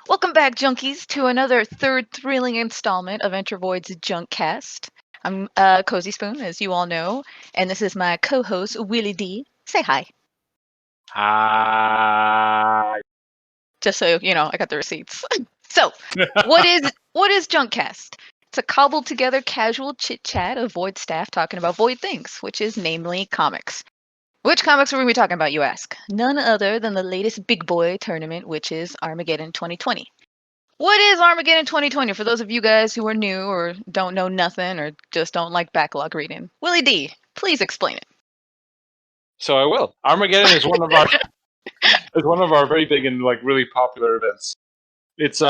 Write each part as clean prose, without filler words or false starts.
Welcome back, junkies, to another third thrilling installment of enterVoid's Junkcast. I'm Cozy Spoon, as you all know, and this is my co-host Willie D. Say hi, Hi. just so you know, I got the receipts. So, what is Junkcast? It's a cobbled together casual chit chat of Void staff talking about Void things, which is namely comics. Which comics are we talking about, you ask? None other than the latest big boy tournament, which is Armageddon 2020. What is Armageddon 2020 for those of you guys who are new or don't know nothing or just don't like backlog reading? Willie D, please explain it. So I will. Armageddon is one of our very big and really popular events. It's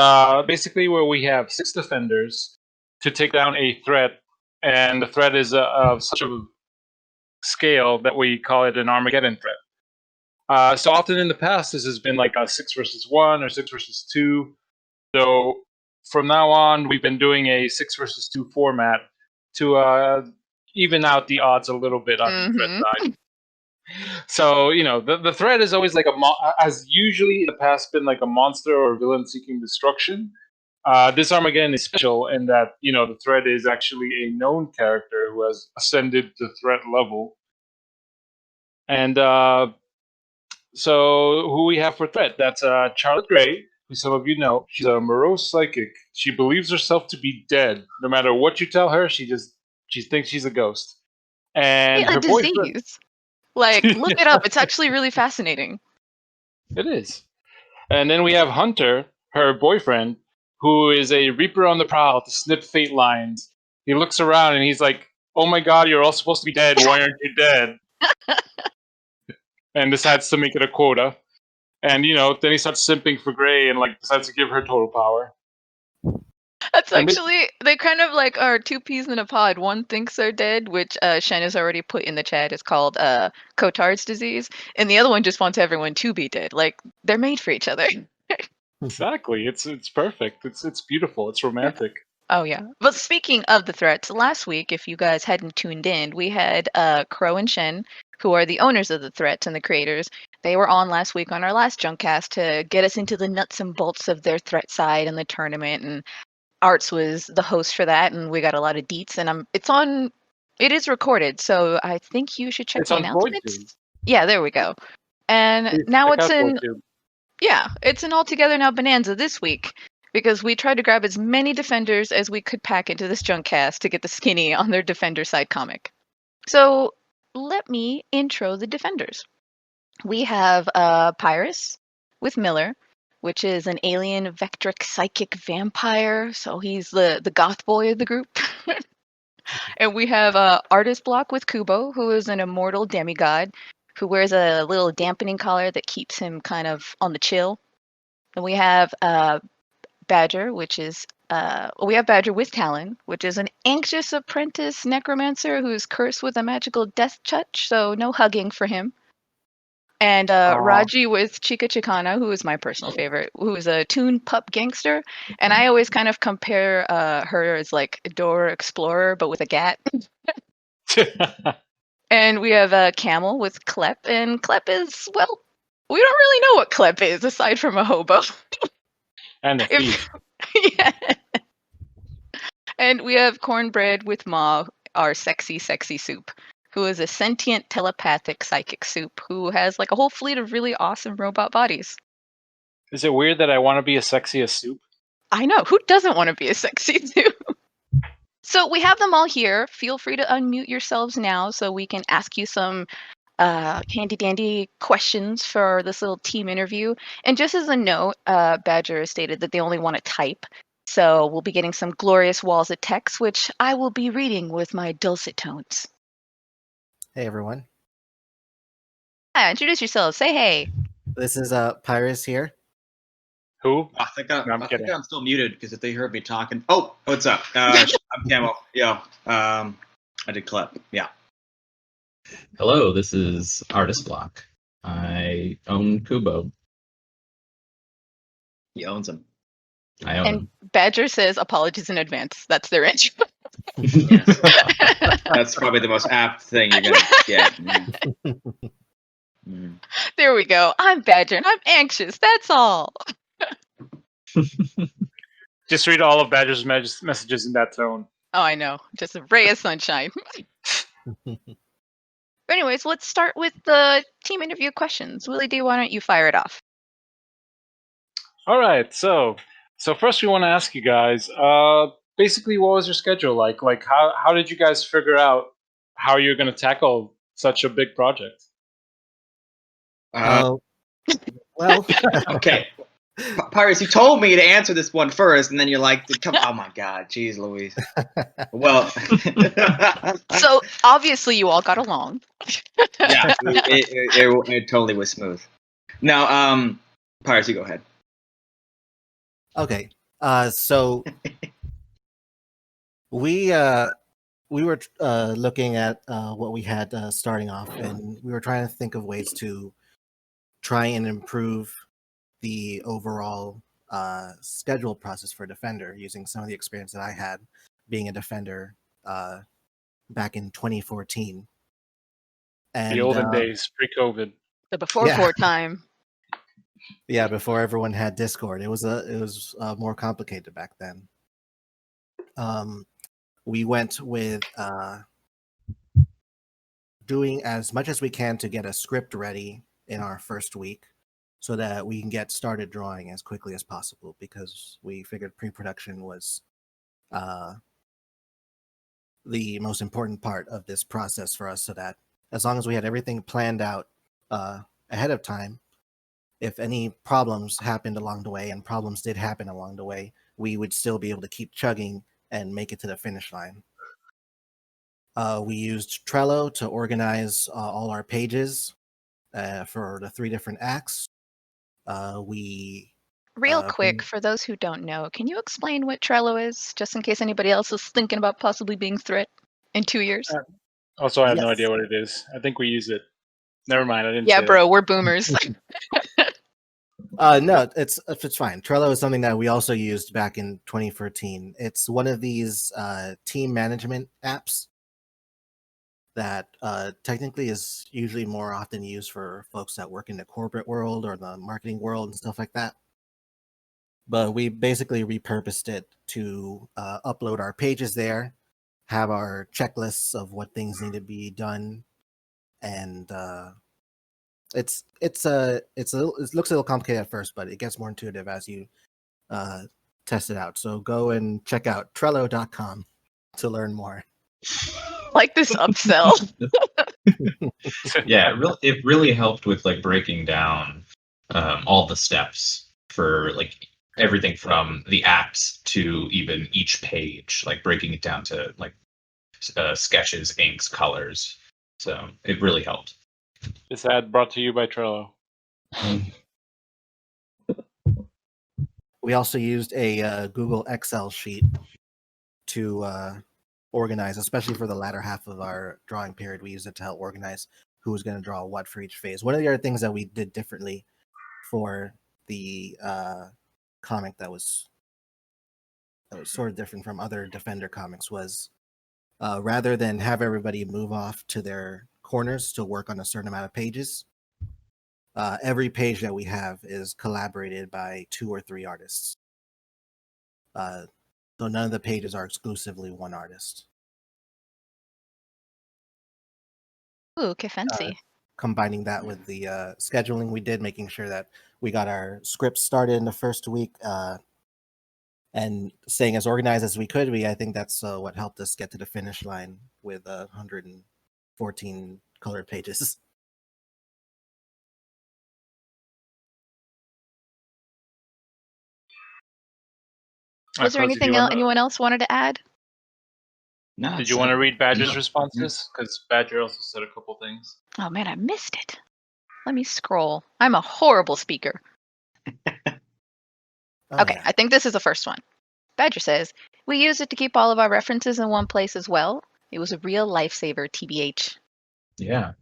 basically where we have 6 defenders to take down a threat, and the threat is of such a scale that we call it an Armageddon threat. So often in the past, this has been like a 6 versus 1 or 6 versus 2. So from now on, we've been doing a 6 versus 2 format to even out the odds a little bit on the threat side. So the threat is always like has usually in the past been like a monster or a villain seeking destruction. This Armageddon is special in that the threat is actually a known character who has ascended to threat level. And so who we have for threat? That's Charlotte Gray, who some of you know. She's a morose psychic. She believes herself to be dead. No matter what you tell her, she thinks she's a ghost. And A her boyfriend. disease. Like, look it up. It's actually really fascinating. It is. And then we have Hunter, her boyfriend, who is a reaper on the prowl to snip fate lines. He looks around and he's like, "Oh my god, you're all supposed to be dead. Why aren't you dead?" And decides to make it a quota. And then he starts simping for Grey and decides to give her total power. That's actually, they kind of like are two peas in a pod. One thinks they're dead, which Shen has already put in the chat. It's called Cotard's disease. And the other one just wants everyone to be dead. Like, they're made for each other. Exactly. It's perfect. It's beautiful. It's romantic. Oh, yeah. But speaking of the threats, last week, if you guys hadn't tuned in, we had Crow and Shen, who are the owners of the threats and the creators. They were on last week on our last Junkcast to get us into the nuts and bolts of their threat side and the tournament. And Arts was the host for that, and we got a lot of deets. And it is recorded, so I think you should check It's the on announcements. Yeah, there we go. And now it's in. Yeah, it's an altogether now bonanza this week because we tried to grab as many defenders as we could pack into this Junkcast to get the skinny on their defender side comic. So let me intro the defenders. We have Pyrus with Miller, which is an alien vectric psychic vampire. So he's the goth boy of the group. And we have Artist Block with Kubo, who is an immortal demigod who wears a little dampening collar that keeps him kind of on the chill. And we have Badger, which is we have Badger with Talon, which is an anxious apprentice necromancer who's cursed with a magical death touch, so no hugging for him. And Raji with Chica Chicana, who is my personal favorite, who is a toon pup gangster. And I always kind of compare her as like Dora Explorer, but with a gat. And we have Camel with Klep, and Klep is, well, we don't really know what Klep is aside from a hobo. And a thief. Yeah. And we have Cornbread with Ma, our sexy soup, who is a sentient telepathic psychic soup who has like a whole fleet of really awesome robot bodies. Is it weird that I want to be as sexy as soup? I know. Who doesn't want to be a sexy soup? So we have them all here. Feel free to unmute yourselves now so we can ask you some handy dandy questions for this little team interview. And just as a note, Badger has stated that they only want to type. So we'll be getting some glorious walls of text, which I will be reading with my dulcet tones. Hey, everyone. Hi, introduce yourselves. Say hey. This is Pyrus here. Who? I think I'm still muted because if they heard me talking. Oh, what's up? I'm Camo. Yeah. I did Klep. Yeah. Hello, this is Artist Block. I own Kubo. He owns him. I own him. Badger says apologies in advance. That's their intro. That's probably the most apt thing you're going to get. There we go. I'm Badger and I'm anxious. That's all. Just read all of Badger's messages in that tone. Oh, I know. Just a ray of sunshine. Anyways, let's start with the team interview questions. Willie D, why don't you fire it off? All right, so first we want to ask you guys, basically, what was your schedule like? Like, how did you guys figure out how you're going to tackle such a big project? Well, okay. Pirates, you told me to answer this one first, and then you're like, "Come, oh my God, jeez, Louise." Well, so obviously you all got along. Yeah, it totally was smooth. Now, Pirates, you go ahead. Okay. So we were looking at what we had starting off, and we were trying to think of ways to try and improve the overall schedule process for Defender, using some of the experience that I had being a Defender back in 2014. And The olden days, pre-COVID. The before time. Yeah, before everyone had Discord. It was more complicated back then. We went with doing as much as we can to get a script ready in our first week, so that we can get started drawing as quickly as possible, because we figured pre-production was the most important part of this process for us, so that as long as we had everything planned out ahead of time, if any problems happened along the way, and problems did happen along the way, we would still be able to keep chugging and make it to the finish line. We used Trello to organize all our pages for the 3 different acts. Real quick, for those who don't know, can you explain what Trello is, just in case anybody else is thinking about possibly being threat in 2 years? Also, I have no idea what it is. I think we use it. Never mind, I didn't. Yeah, bro, we're boomers. No, it's fine. Trello is something that we also used back in 2014. It's one of these team management apps that technically is usually more often used for folks that work in the corporate world or the marketing world and stuff like that. But we basically repurposed it to upload our pages there, have our checklists of what things need to be done, and it looks a little complicated at first, but it gets more intuitive as you test it out. So go and check out Trello.com to learn more. Like this upsell. Yeah, it really helped with like breaking down all the steps for like everything from the acts to even each page, like breaking it down to like sketches, inks, colors. So it really helped. This ad brought to you by Trello. We also used a Google Excel sheet to organize, especially for the latter half of our drawing period. We used it to help organize who was going to draw what for each phase. One of the other things that we did differently for the comic that was sort of different from other Defender comics was rather than have everybody move off to their corners to work on a certain amount of pages, every page that we have is collaborated by 2 or 3 artists. So none of the pages are exclusively one artist. Ooh, que fancy. Combining that with the scheduling we did, making sure that we got our scripts started in the first week, and staying as organized as we could. I think that's what helped us get to the finish line with 114 colored pages. Was there anything anyone else wanted to add? No. Did you want to read Badger's responses? Because Badger also said a couple things. Oh man, I missed it. Let me scroll. I'm a horrible speaker. Okay, I think this is the first one. Badger says, we used it to keep all of our references in one place as well. It was a real lifesaver, TBH. Yeah,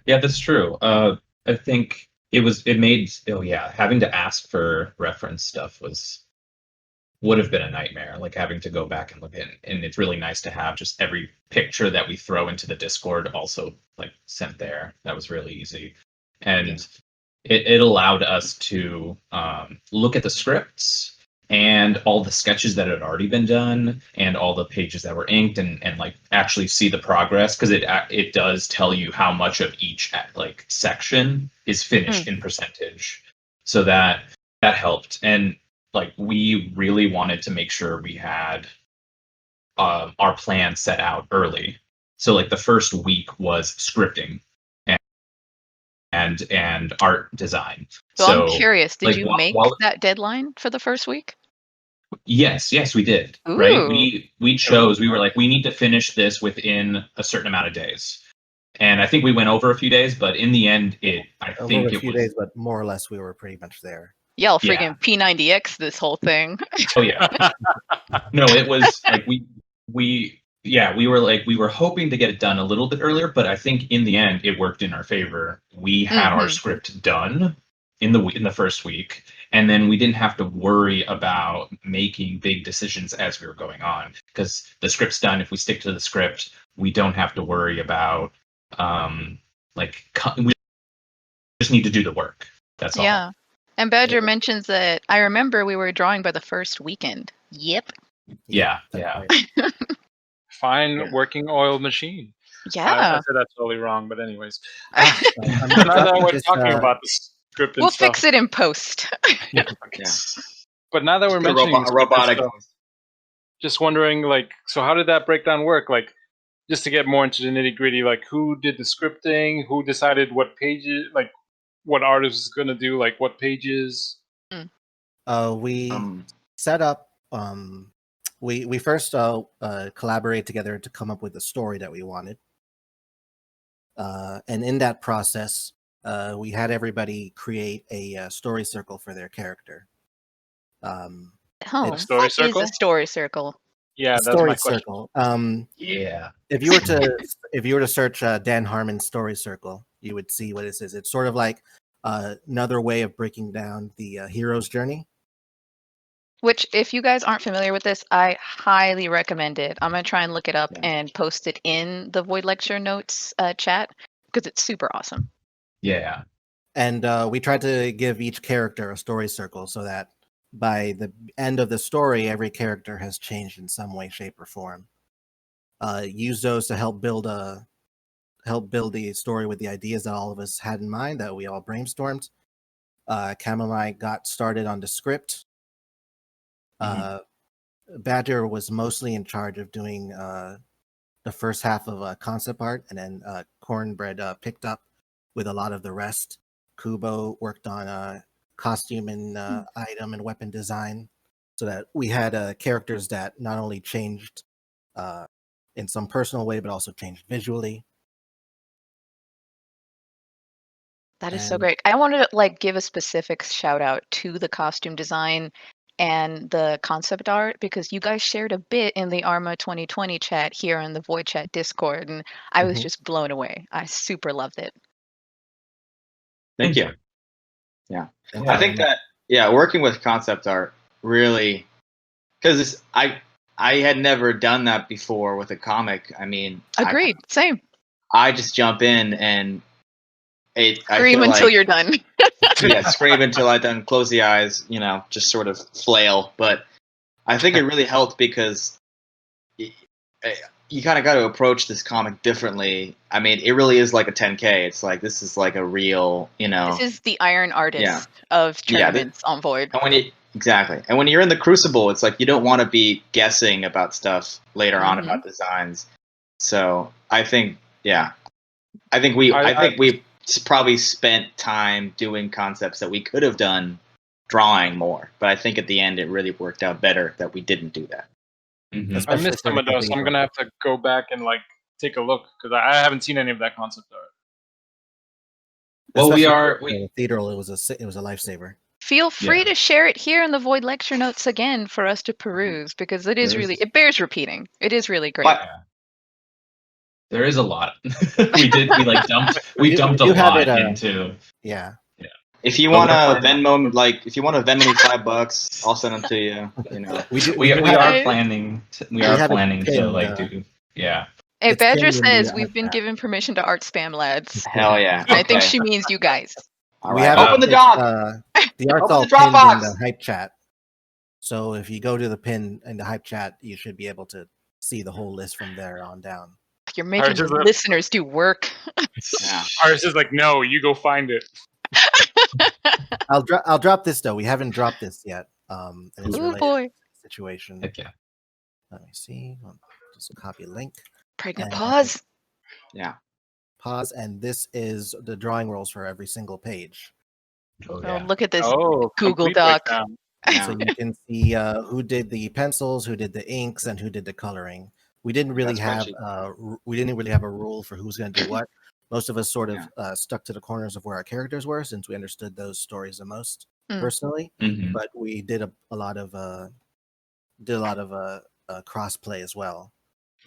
that's true. I think having to ask for reference stuff would have been a nightmare, like having to go back and look at it. And it's really nice to have just every picture that we throw into the Discord also like sent there. That was really easy. And it allowed us to look at the scripts and all the sketches that had already been done and all the pages that were inked and like actually see the progress, because it does tell you how much of each like section is finished in percentage. So that helped. And like we really wanted to make sure we had our plan set out early. So like the first week was scripting and art design. So I'm curious, did like, you make that deadline for the first week? Yes, we did. Ooh. Right? We chose, we were like, we need to finish this within a certain amount of days. And I think we went over a few days, but in the end, I think it was a few days, but more or less we were pretty much there. Y'all freaking P90X this whole thing. Oh yeah. No, it was like we were hoping to get it done a little bit earlier, but I think in the end it worked in our favor. We had our script done in the first week, and then we didn't have to worry about making big decisions as we were going on, because the script's done. If we stick to the script, we don't have to worry about we just need to do the work. That's all. Yeah. And Badger mentions that I remember we were drawing by the first weekend. Yep. Yeah. Fine working oil machine. Yeah. I said that's totally wrong, but anyways. Now that we're talking about the script and we'll stuff. fix it in post. Yeah. But now that we're mentioning a robotic stuff, just wondering, like, so how did that breakdown work? Like, just to get more into the nitty gritty, like, who did the scripting? Who decided what pages, like, what artist is going to do, like, what pages? We set up. We first collaborated together to come up with the story that we wanted, and in that process, we had everybody create a story circle for their character. What is a story circle? Yeah, that's story my question. circle. If you were to search Dan Harmon's story circle, you would see what it is. It's sort of like another way of breaking down the hero's journey. Which, if you guys aren't familiar with this, I highly recommend it. I'm going to try and look it up and post it in the Void Lecture Notes chat, because it's super awesome. Yeah. And we tried to give each character a story circle so that by the end of the story, every character has changed in some way, shape, or form. Use those to help build the story with the ideas that all of us had in mind that we all brainstormed. Chamomile got started on the script. Badger was mostly in charge of doing the first half of concept art, and then Cornbread picked up with a lot of the rest. Kubo worked on costume and item and weapon design, so that we had characters that not only changed in some personal way, but also changed visually. That is so great. I wanted to give a specific shout out to the costume design and the concept art, because you guys shared a bit in the Arma 2020 chat here in the Void Chat Discord, and I was just blown away. I super loved it. Thank you. Yeah. I think that working with concept art really, because I had never done that before with a comic. I mean, agreed. Same. I just jump in and scream until you're done. Yeah, scream until I'm done. Close the eyes, just sort of flail. But I think it really helped because you kind of got to approach this comic differently. I mean, it really is like a 10K. It's like, this is like a real, This is the Iron Artist of tournaments on Void. And exactly. And when you're in the Crucible, it's like you don't want to be guessing about stuff later on about designs. So I think, we probably spent time doing concepts that we could have done drawing more. But I think at the end, it really worked out better that we didn't do that. I missed some of those, so I'm gonna have to go back and take a look, because I haven't seen any of that concept art. Well, the Cathedral. It was a lifesaver. Feel free to share it here in the Void Lecture Notes again for us to peruse, because it is really, it bears repeating. It is really great. There is a lot. we dumped a lot into. Yeah. If you want to Venmo, me $5, I'll send them to you. We are planning to do. Yeah. Hey, Badger says we've been given permission to art spam, lads. Hell yeah! I think she means you guys. All right. Open the doc. The art's all pinned in the hype chat. So if you go to the pin in the hype chat, you should be able to see the whole list from there on down. You're making the listeners do work. Yeah. Ours is like, no, you go find it. I'll drop this though. We haven't dropped this yet. And it's Oh related boy. to the situation. Heck yeah. Let me see. Just copy link. Pregnant And pause. Yeah. Pause. And this is the drawing rules for every single page. Oh, Oh, yeah. look at this Oh, Google complete Doc. breakdown. Yeah. So you can see who did the pencils, who did the inks, and who did the coloring. We didn't really have a rule for who's going to do what. Most of us sort of stuck to the corners of where our characters were, since we understood those stories the most personally. Mhm. But we did a lot of cross play as well,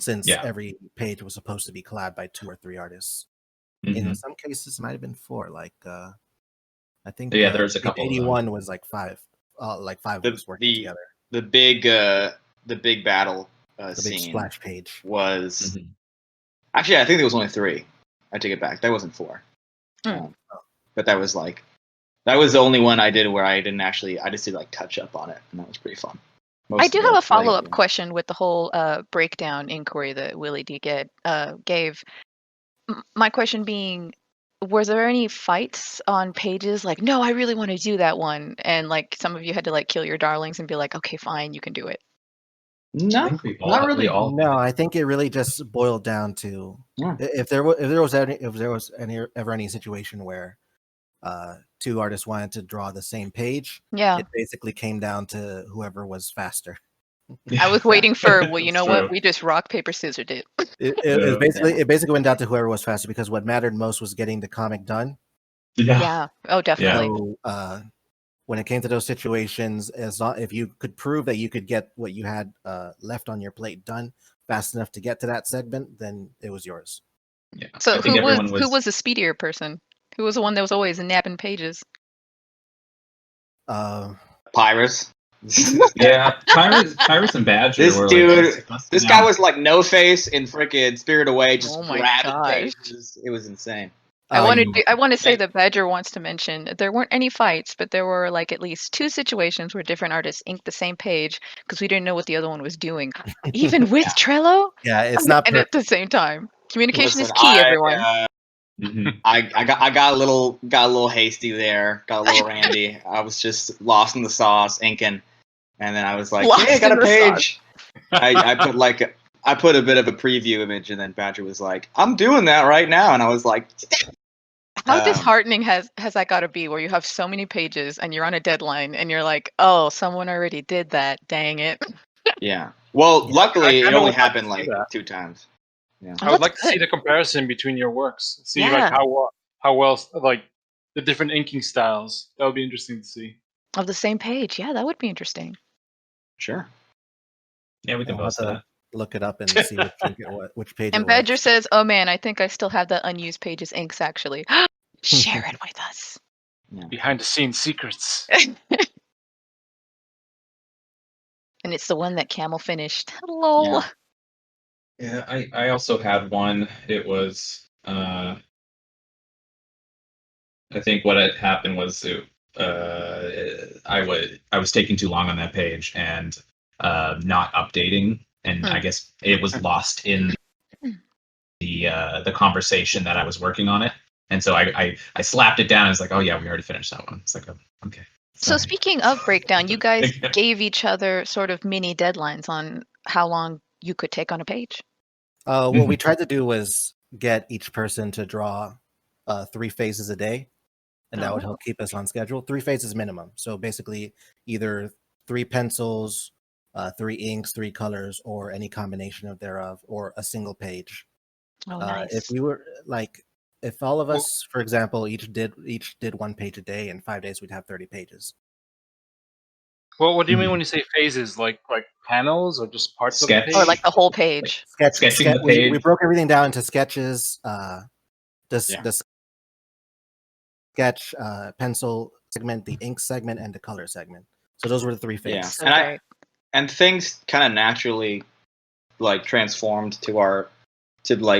since every page was supposed to be collabed by 2 or 3 artists. In some cases, it might have been 4. Like I think there's a couple. 81 was like 5. Like 5 of us working together. The big battle The scene big splash page was actually, I think there was only 3. I take it back. That wasn't 4. But that was the only one I did where I just did like touch up on it, and that was pretty fun. I do have a follow-up question with the whole breakdown inquiry that Willie D gave. My question being, was there any fights on pages like, no, I really want to do that one, and like some of you had to like kill your darlings and be like, okay, fine, you can do it? No, not really. No, I think it really just boiled down to if there was ever any situation where 2 artists wanted to draw the same page, it basically came down to whoever was faster. I was waiting for, well, you know what? We just rock, paper, scissors did. It basically went down to whoever was faster, because what mattered most was getting the comic done. Yeah. Oh, definitely. So, when it came to those situations, if you could prove that you could get what you had left on your plate done fast enough to get to that segment, then it was yours. Yeah. So who was the speedier person? Who was the one that was always napping pages? Pyrus. Yeah, Tyrus and Badger. This guy was like No Face in freaking Spirit Away, just grabbing pages. It was insane. I want to say that Badger wants to mention there weren't any fights, but there were like at least 2 situations where different artists inked the same page because we didn't know what the other one was doing, even with Trello. Yeah, it's not. And at the same time, communication is key, everyone. I got a little hasty there, got a little randy. I was just lost in the sauce, inking, and then I was like, "Hey, I got a page." I put a bit of a preview image, and then Badger was like, "I'm doing that right now," and I was like, "How disheartening has that got to be? Where you have so many pages and you're on a deadline, and you're like, oh, someone already did that. Dang it." Yeah. Well, luckily, it only happened like 2 times. Yeah. I would like to see the comparison between your works. See like how well like the different inking styles. That would be interesting to see. Of the same page, yeah, that would be interesting. Sure. Yeah, we can post that. Look it up and see which page. And Badger says, "Oh man, I think I still have that unused pages inks actually. Share it with us." Yeah. Behind the scenes secrets. And it's the one that Camel finished. Lol. Yeah, I also had one. It was I think what had happened was I was taking too long on that page and not updating, and I guess it was lost in the conversation that I was working on it, and so I slapped it down. I was like, oh yeah, we already finished that one. It's like, oh, okay. So speaking of breakdown, you guys gave each other sort of mini deadlines on how long you could take on a page. What we tried to do was get each person to draw 3 phases a day, and that would help keep us on schedule. 3 phases minimum. So basically either 3 pencils, 3 inks, 3 colors, or any combination of thereof, or a single page. Oh, nice. If we were if all of us, for example, each did 1 page a day, in 5 days we'd have 30 pages. Well, what do you mean when you say phases? Like panels or just parts of the page? Or like the whole page? Sketching the page. We broke everything down into sketches, the sketch, pencil segment, the ink segment, and the color segment. So those were the 3 phases. Yeah. And things kind of naturally like transformed to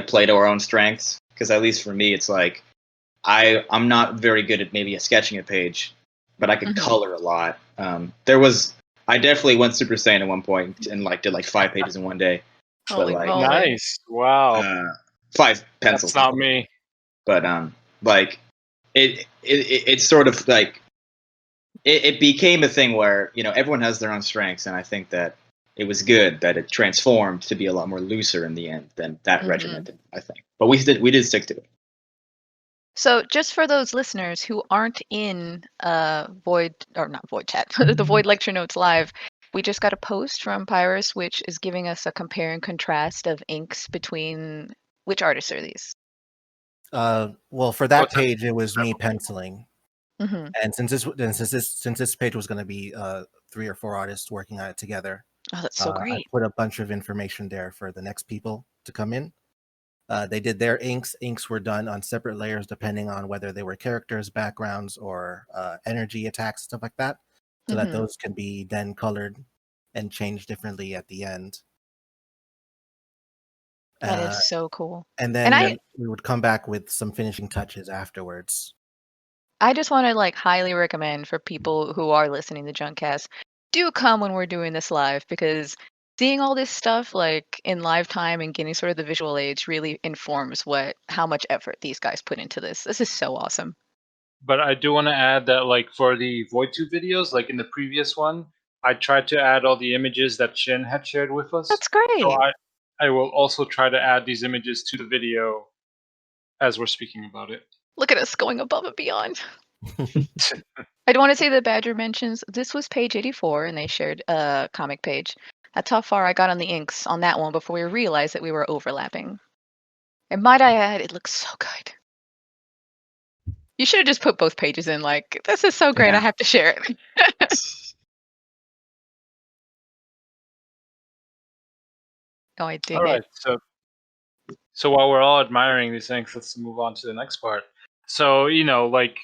play to our own strengths. Because at least for me, it's like I'm not very good at maybe sketching a page, but I could color a lot. There was I definitely went Super Saiyan at one point and like did like 5 pages in one day. Holy like, moly. Nice. Wow. 5 pencils. That's not me. But like it's sort of like it became a thing where, you know, everyone has their own strengths, and I think that it was good that it transformed to be a lot more looser in the end than that regimented, I think. But we did stick to it. So just for those listeners who aren't in Void, or not Void chat, the Void lecture notes live, we just got a post from Pyrus, which is giving us a compare and contrast of inks between which artists are these? Well, for that page, it was me penciling, and since this page was going to be 3 or 4 artists working on it together, oh, that's so great. I put a bunch of information there for the next people to come in. They did their inks. Inks were done on separate layers depending on whether they were characters, backgrounds, or energy attacks, stuff like that, so that those can be then colored and changed differently at the end. That is so cool. And then we would come back with some finishing touches afterwards. I just want to like highly recommend for people who are listening to Junkcast, do come when we're doing this live, because seeing all this stuff like in live time and getting sort of the visual aids really informs how much effort these guys put into this. This is so awesome. But I do want to add that, like, for the VoidTube videos, like in the previous one, I tried to add all the images that Shin had shared with us. That's great. So I will also try to add these images to the video as we're speaking about it. Look at us going above and beyond. I do want to say that Badger mentions this was page 84, and they shared a comic page. That's how far I got on the inks on that one before we realized that we were overlapping. And might I add, it looks so good. You should have just put both pages in. Like, this is so great. Yeah. I have to share it. Oh, I dig it. All right. So while we're all admiring these things, let's move on to the next part. So, you know, like,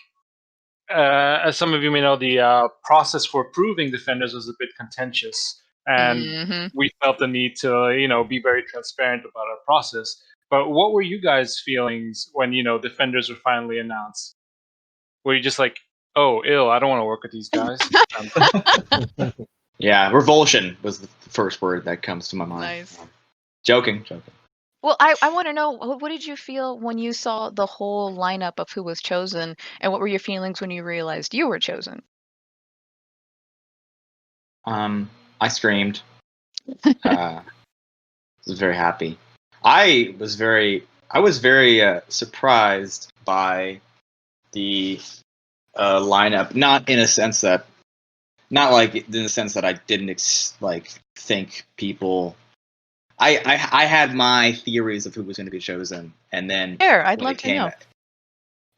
as some of you may know, the process for approving defenders was a bit contentious, and we felt the need to, you know, be very transparent about our process. But what were you guys' feelings when, you know, defenders were finally announced? Were you just like, oh, I don't want to work with these guys? Yeah, revulsion was the first word that comes to my mind. Nice. Joking. Well, I want to know, what did you feel when you saw the whole lineup of who was chosen, and what were your feelings when you realized you were chosen? I screamed. I was very happy. I was very surprised by the lineup. Not in the sense that I didn't think people. I had my theories of who was going to be chosen, and then I'd love to know.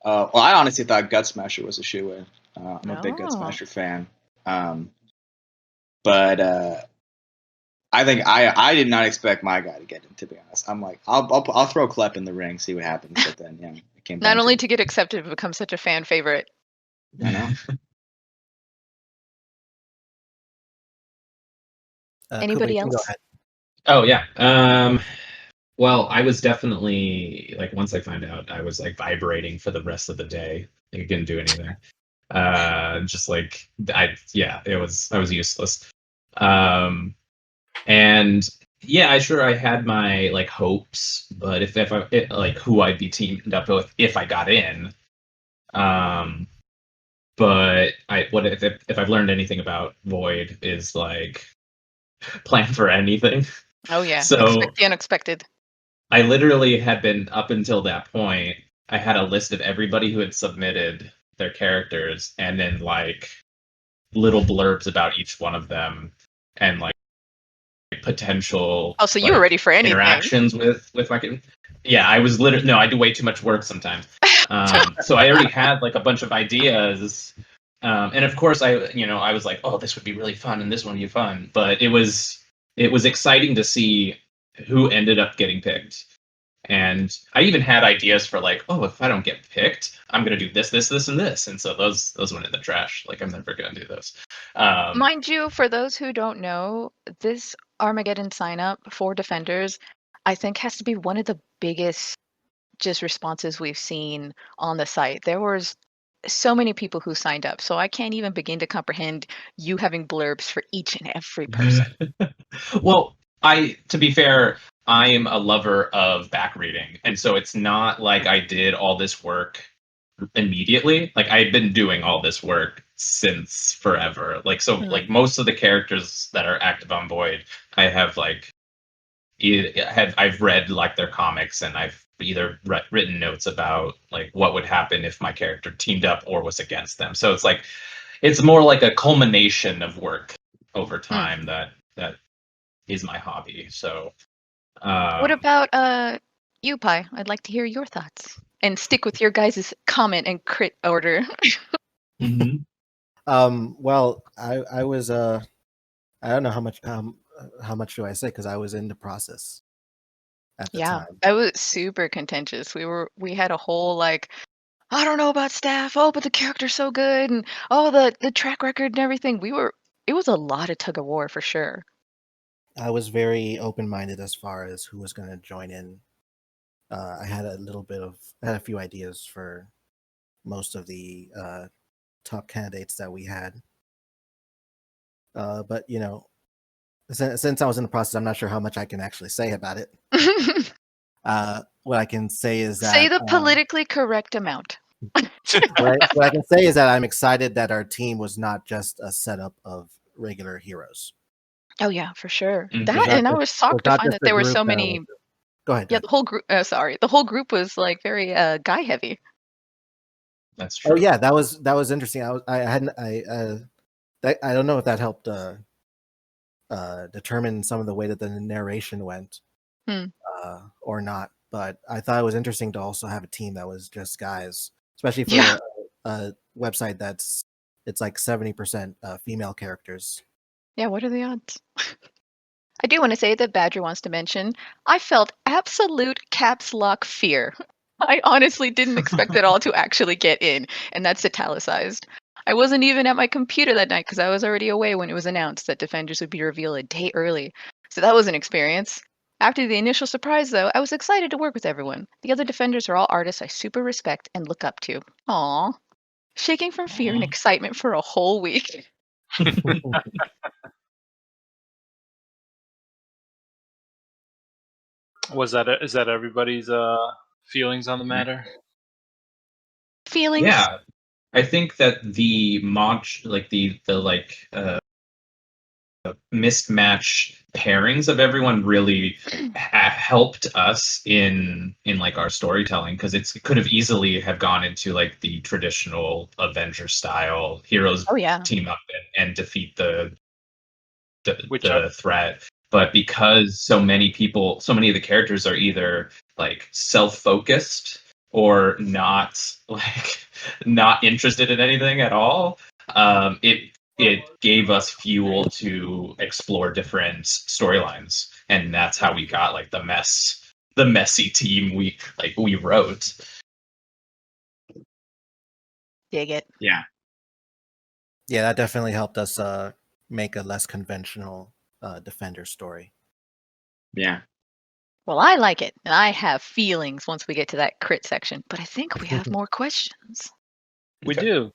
Well, I honestly thought Gut Smasher was a shoo-in. I'm a big Gut Smasher fan. But I think I did not expect my guy to get in, to be honest. I'm like, I'll throw Klep in the ring, see what happens. But then, yeah, it came. Not only to get accepted, but become such a fan favorite. I know. Anybody else? Go ahead. Oh yeah. Well, I was definitely like, once I found out, I was like vibrating for the rest of the day. I couldn't do anything. Just like I was useless. And yeah, I had my like hopes, but if I like who I'd be teamed up with if I got in. But if I've learned anything about Void is like plan for anything. Oh yeah. So expect the unexpected. I literally had been, up until that point, I had a list of everybody who had submitted their characters, and then like little blurbs about each one of them, and like potential. Oh, so you were ready for anything. Interactions with my. Yeah, I was literally I do way too much work sometimes. So I already had like a bunch of ideas, and of course I was like, oh, this would be really fun, and this one would be fun. But it was exciting to see who ended up getting picked. And I even had ideas for like, oh, if I don't get picked, I'm gonna do this, this, this, and this. And so those went in the trash. Like, I'm never gonna do those. Mind you, for those who don't know, this Armageddon sign up for defenders, I think, has to be one of the biggest just responses we've seen on the site. There was so many people who signed up, so I can't even begin to comprehend you having blurbs for each and every person. Well, to be fair, I am a lover of back reading, and so it's not like I did all this work immediately. Like I've been doing all this work since forever. Like most of the characters that are active on Void, I have I've read like their comics, and I've either written notes about like what would happen if my character teamed up or was against them. So it's more like a culmination of work over time that is my hobby. So what about you, Pi? I'd like to hear your thoughts and stick with your guys' comment and crit order. Well, I was I don't know how much do I say, because I was in the process at the time. I was super contentious. We had a whole like, I don't know about staff. Oh, but the character's so good, and oh, the track record and everything. It was a lot of tug of war for sure. I was very open-minded as far as who was going to join in. I had a few ideas for most of the top candidates that we had. But since I was in the process, I'm not sure how much I can actually say about it. What I can say is that say the politically correct amount. what I can say is that I'm excited that our team was not just a setup of regular heroes. Oh yeah, for sure. That, and I was shocked to find that there were so many. Go ahead. Yeah, the whole group. Sorry, the whole group was like very guy heavy. That's true. Oh yeah, that was interesting. I don't know if that helped determine some of the way that the narration went or not, but I thought it was interesting to also have a team that was just guys, especially for a website it's like 70% female characters. Yeah, what are the odds? I do want to say that Badger wants to mention, I felt absolute caps lock fear. I honestly didn't expect it all to actually get in, and that's italicized. I wasn't even at my computer that night because I was already away when it was announced that Defenders would be revealed a day early. So that was an experience. After the initial surprise, though, I was excited to work with everyone. The other Defenders are all artists I super respect and look up to. Aww. Shaking from fear and excitement for a whole week. Is that everybody's feelings on the matter? Feelings? Yeah, I think that the mismatch pairings of everyone really helped us in like our storytelling, because it could have easily have gone into like the traditional Avenger style heroes team up and defeat the threat. But because so many of the characters are either like self-focused or not interested in anything at all, it gave us fuel to explore different storylines, and that's how we got like the messy team we wrote. Dig it. Yeah, that definitely helped us make a less conventional Defender story. Yeah. Well, I like it, and I have feelings once we get to that crit section, but I think we have more questions. We do.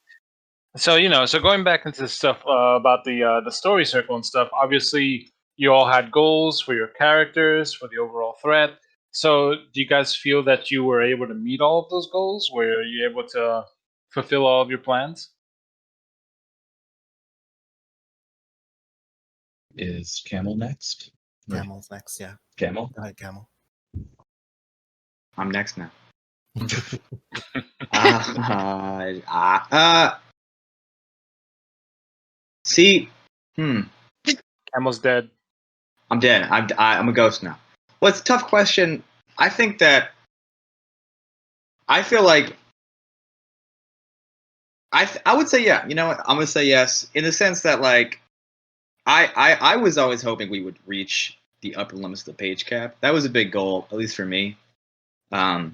So going back into the stuff about the story circle and stuff. Obviously, you all had goals for your characters, for the overall threat. So, do you guys feel that you were able to meet all of those goals? Were you able to fulfill all of your plans? Is Camel next? Camel's next, yeah. Camel? Go ahead, Camel. I'm next now. See, Camel's dead. I'm dead. I'm a ghost now. Well, it's a tough question. I think that I feel like I would say yeah. You know what? I'm gonna say yes in the sense that like I was always hoping we would reach the upper limits of the page cap. That was a big goal, at least for me. Because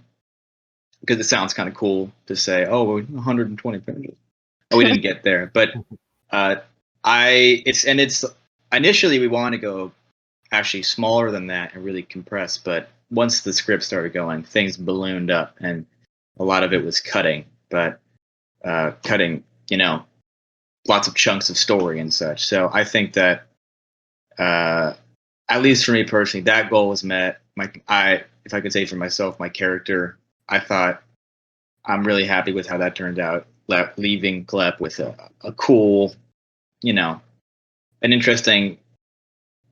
it sounds kind of cool to say, oh, 120 pages. Oh, we didn't get there, but it's initially we wanted to go actually smaller than that and really compress, but once the script started going, things ballooned up and a lot of it was cutting. But cutting, lots of chunks of story and such. So I think that, at least for me personally, that goal was met. If I could say for myself, my character, I thought I'm really happy with how that turned out. Leaving Gleb with a cool, an interesting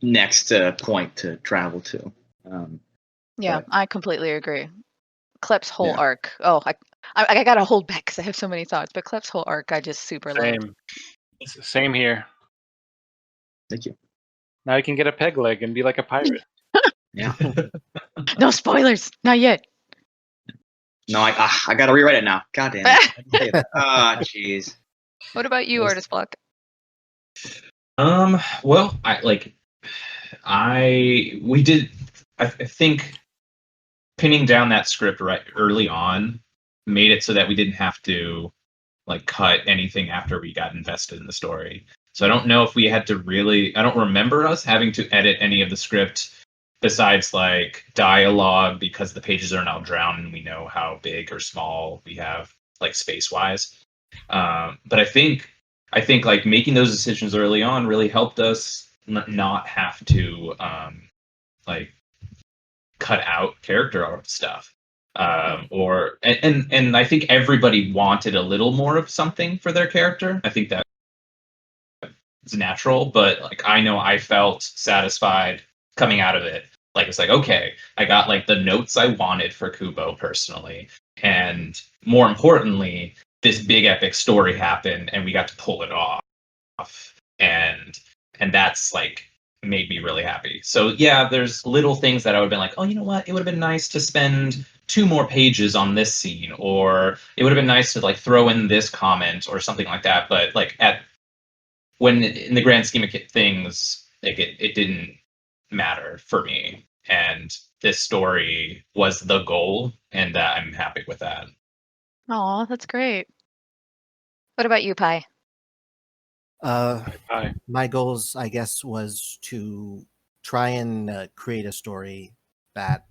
next point to travel to. I completely agree. Klep's whole arc. Oh, I gotta hold back because I have so many thoughts. But Klep's whole arc, I just super loved. Same here. Thank you. Now you can get a peg leg and be like a pirate. Yeah. No spoilers, not yet. No, I gotta rewrite it now. God damn it. Ah, jeez. What about you, Artist Block? Well, I think pinning down that script right early on made it so that we didn't have to cut anything after we got invested in the story. So I don't know if we had to I don't remember us having to edit any of the script besides dialogue, because the pages are now drowned and we know how big or small we have space wise. But I think making those decisions early on really helped us not have to cut out character art stuff. And I think everybody wanted a little more of something for their character. I think that it's natural, but I know I felt satisfied coming out of it. It's okay, I got the notes I wanted for Kubo personally, and more importantly, this big epic story happened and we got to pull it off, and that's made me really happy. So yeah, there's little things that I would have been oh, you know what, it would have been nice to spend 2 more pages on this scene, or it would have been nice to throw in this comment or something like that. But when in the grand scheme of things, it didn't matter for me, and this story was the goal, and I'm happy with that. Oh, that's great. What about you, Pi? My goals, I guess, was to try and create a story that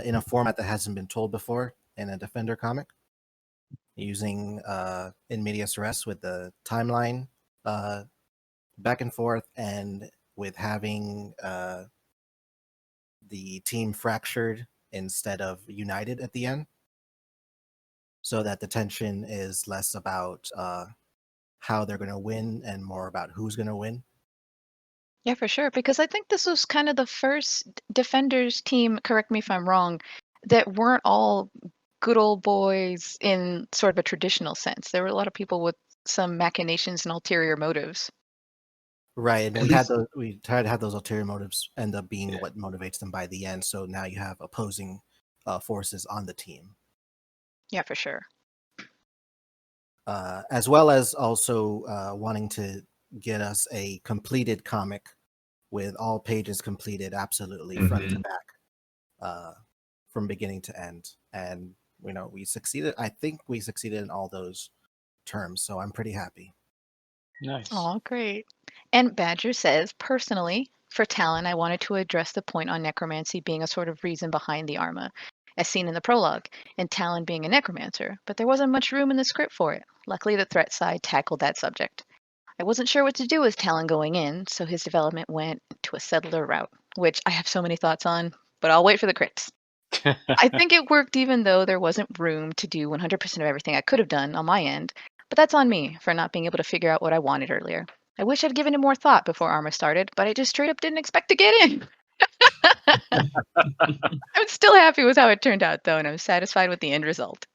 in a format that hasn't been told before in a Defender comic, using in medias res with the timeline back and forth, and with having the team fractured instead of united at the end, so that the tension is less about how they're going to win and more about who's going to win. Yeah, for sure. Because I think this was kind of the first Defenders team, correct me if I'm wrong, that weren't all good old boys in sort of a traditional sense. There were a lot of people with some machinations and ulterior motives. Right, and we tried to have those ulterior motives end up being what motivates them by the end. So now you have opposing forces on the team. Yeah, for sure. As well as also wanting to get us a completed comic with all pages completed, absolutely front to back, from beginning to end. And we succeeded. I think we succeeded in all those terms, so I'm pretty happy. Nice. Oh, great. And Badger says, personally, for Talon, I wanted to address the point on necromancy being a sort of reason behind the Arma, as seen in the prologue, and Talon being a necromancer, but there wasn't much room in the script for it. Luckily, the threat side tackled that subject. I wasn't sure what to do with Talon going in, so his development went to a settler route, which I have so many thoughts on, but I'll wait for the crits. I think it worked even though there wasn't room to do 100% of everything I could have done on my end, but that's on me for not being able to figure out what I wanted earlier. I wish I'd given it more thought before Armor started, but I just straight up didn't expect to get in. I'm still happy with how it turned out, though, and I'm satisfied with the end result.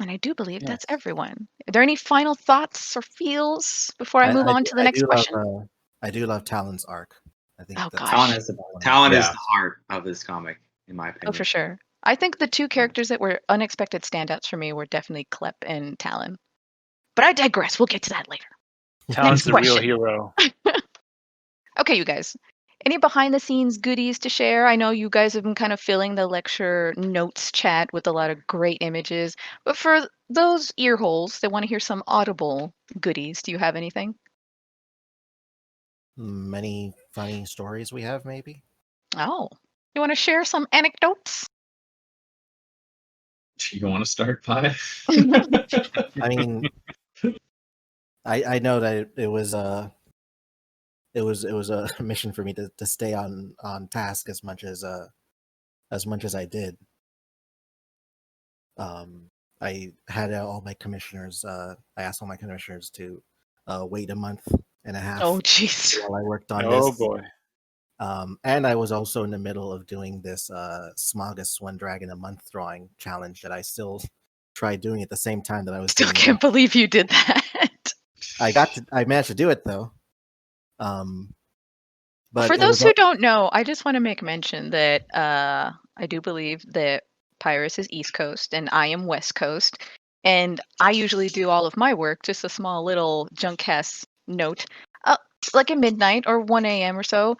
And I do believe that's everyone. Are there any final thoughts or feels before I move on to the next question? I do love Talon's arc. I think Talon is the heart of this comic, in my opinion. Oh, for sure. I think the 2 characters that were unexpected standouts for me were definitely Klep and Talon. But I digress. We'll get to that later. Talon's the real hero. Okay, you guys. Any behind-the-scenes goodies to share? I know you guys have been kind of filling the lecture notes chat with a lot of great images. But for those ear holes that want to hear some audible goodies, do you have anything? Many funny stories we have, maybe? Oh. You want to share some anecdotes? Do you want to start, Pi? I mean, I know that it was a mission for me to stay on task as much as I did. I had all my commissioners. I asked all my commissioners to wait a month and a half. Oh, jeez. While I worked on this. Oh boy. And I was also in the middle of doing this Smogus One Dragon a Month drawing challenge that I still tried doing at the same time that I was. Still can't believe you did that. I managed to do it though. But for those who don't know, I just want to make mention that I do believe that Pyrus is East Coast and I am West Coast, and I usually do all of my work. Just a small little Junkcast note, like at midnight or 1 a.m. or so.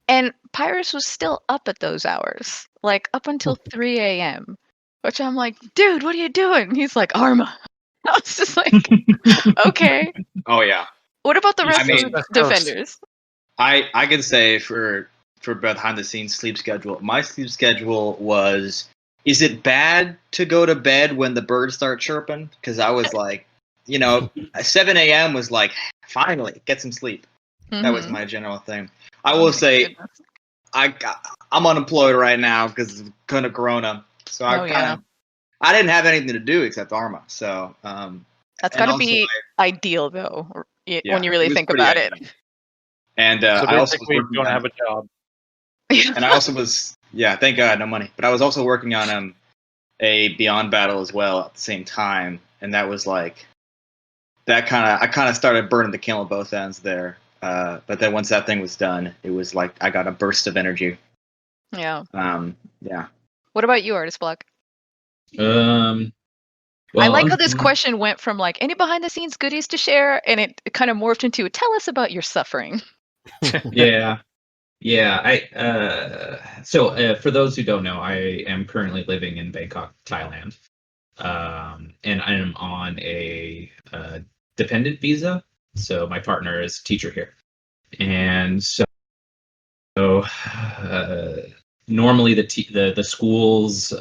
And Pyrus was still up at those hours, like up until 3 a.m., which I'm like, dude, what are you doing? And he's like, Arma. I was just like, okay. Oh, yeah. What about the rest of the defenders? I can say for behind the scenes sleep schedule, my sleep schedule was, is it bad to go to bed when the birds start chirping? Because I was like, 7 a.m. was like, finally, get some sleep. Mm-hmm. That was my general thing. I will say, I'm unemployed right now because of Corona, so I didn't have anything to do except Arma. So that's got to be ideal, though, when you really think about it. And so I also don't have a job. And I also was, thank God, no money. But I was also working on a Beyond battle as well at the same time, and that was like I kind of started burning the candle at both ends there. But then once that thing was done, it was like I got a burst of energy. Yeah. Yeah. What about you, Artist Block? Well, I like how this question went from like any behind the scenes goodies to share, and it kind of morphed into tell us about your suffering. Yeah. So for those who don't know, I am currently living in Bangkok, Thailand, and I am on a dependent visa. So my partner is a teacher here, and so normally the school's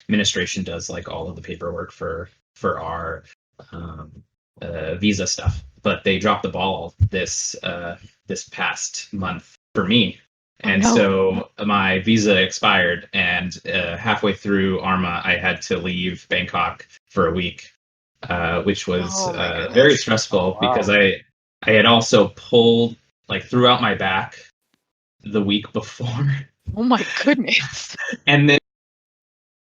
administration does like all of the paperwork for our visa stuff, but they dropped the ball this past month for me, and so my visa expired, and halfway through Arma, I had to leave Bangkok for a week. Which was very stressful because I had also pulled throughout my back the week before. Oh my goodness. And then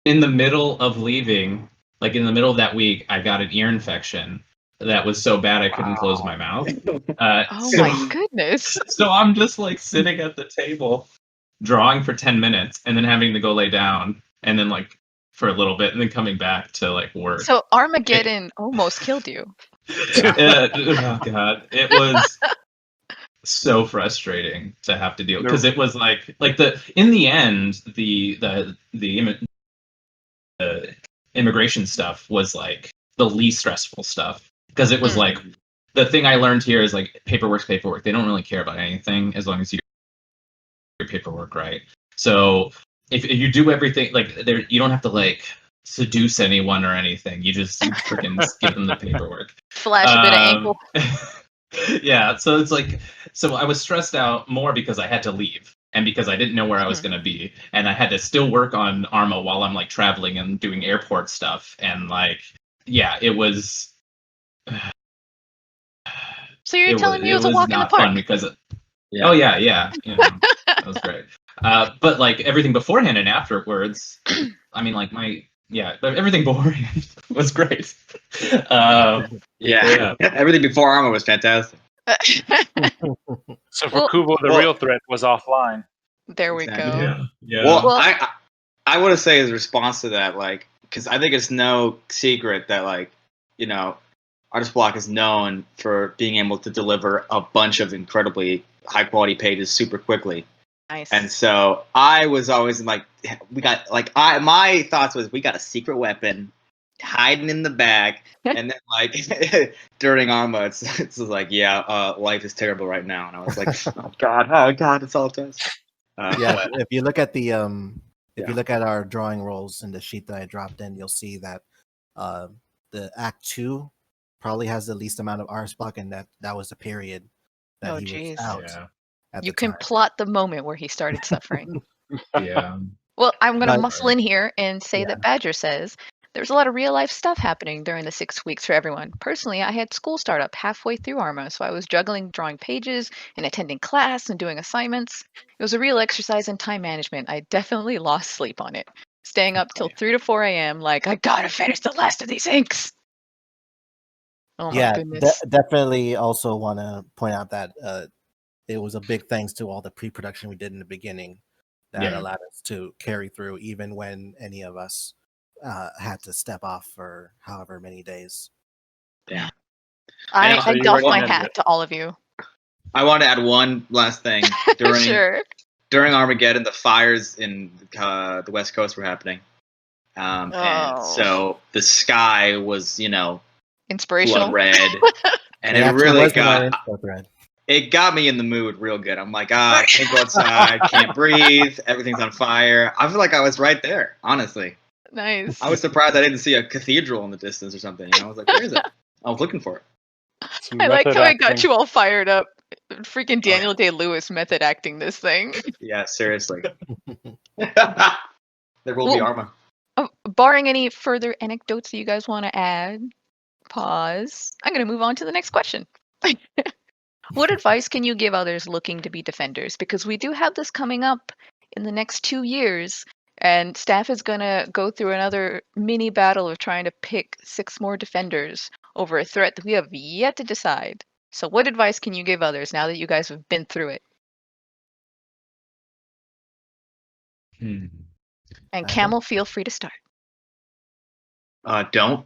in the middle of leaving, in the middle of that week, I got an ear infection that was so bad I couldn't close my mouth. My goodness. So I'm just sitting at the table drawing for 10 minutes and then having to go lay down and then for a little bit and then coming back to work. So Armageddon almost killed you. Oh god, it was so frustrating to have to deal because it was in the end the immigration stuff was the least stressful stuff because it was the thing I learned here is paperwork's paperwork. They don't really care about anything as long as you do your paperwork right. So if you do everything you don't have to seduce anyone or anything. You just freaking give them the paperwork. Flash a bit of ankle. Yeah, so it's so I was stressed out more because I had to leave and because I didn't know where I was going to be, and I had to still work on Arma while I'm traveling and doing airport stuff, and it was. So you're telling me it was a walk in the park? Because oh yeah, that was great. But everything beforehand and afterwards, I mean, but everything beforehand was great. Everything before Arma was fantastic. So for Kubo, the real threat was offline. There we go. Yeah. Well, I want to say his response to that, because I think it's no secret that Artist Block is known for being able to deliver a bunch of incredibly high quality pages super quickly. Nice. And so I was always my thoughts was we got a secret weapon hiding in the bag, and then during Arma, it's life is terrible right now, and I was like, oh god, it's all toast. If you look at the If you look at our drawing rolls in the sheet that I dropped in, you'll see that the Act 2 probably has the least amount of arse block, and that was the period that he was out. Yeah. At You the can time. plot the moment where he started suffering. Yeah. Well, I'm going to But- muscle in here and say that Badger says there's a lot of real life stuff happening during the 6 weeks for everyone. Personally, I had school start up halfway through Arma, so I was juggling drawing pages and attending class and doing assignments. It was a real exercise in time management. I definitely lost sleep on it. Staying up till 3 to 4 a.m. like, I gotta finish the last of these inks. Oh my goodness. Definitely also want to point out that it was a big thanks to all the pre-production we did in the beginning that allowed us to carry through even when any of us had to step off for however many days. Yeah. I doff my hat to all of you. I want to add one last thing. During Armageddon, the fires in the West Coast were happening. And so the sky was, inspirational, blood red. And it really got me in the mood real good. I'm like, I can't go outside, can't breathe, everything's on fire. I feel like I was right there, honestly. Nice. I was surprised I didn't see a cathedral in the distance or something. I was like, where is it? I was looking for it. I like how I got you all fired up. Freaking Daniel Day-Lewis method acting this thing. Yeah, seriously. There will be Arma. Barring any further anecdotes that you guys want to add, pause. I'm going to move on to the next question. What advice can you give others looking to be defenders? Because we do have this coming up in the next 2 years, and staff is going to go through another mini battle of trying to pick 6 more defenders over a threat that we have yet to decide. So what advice can you give others now that you guys have been through it? And Camel, feel free to start. Don't.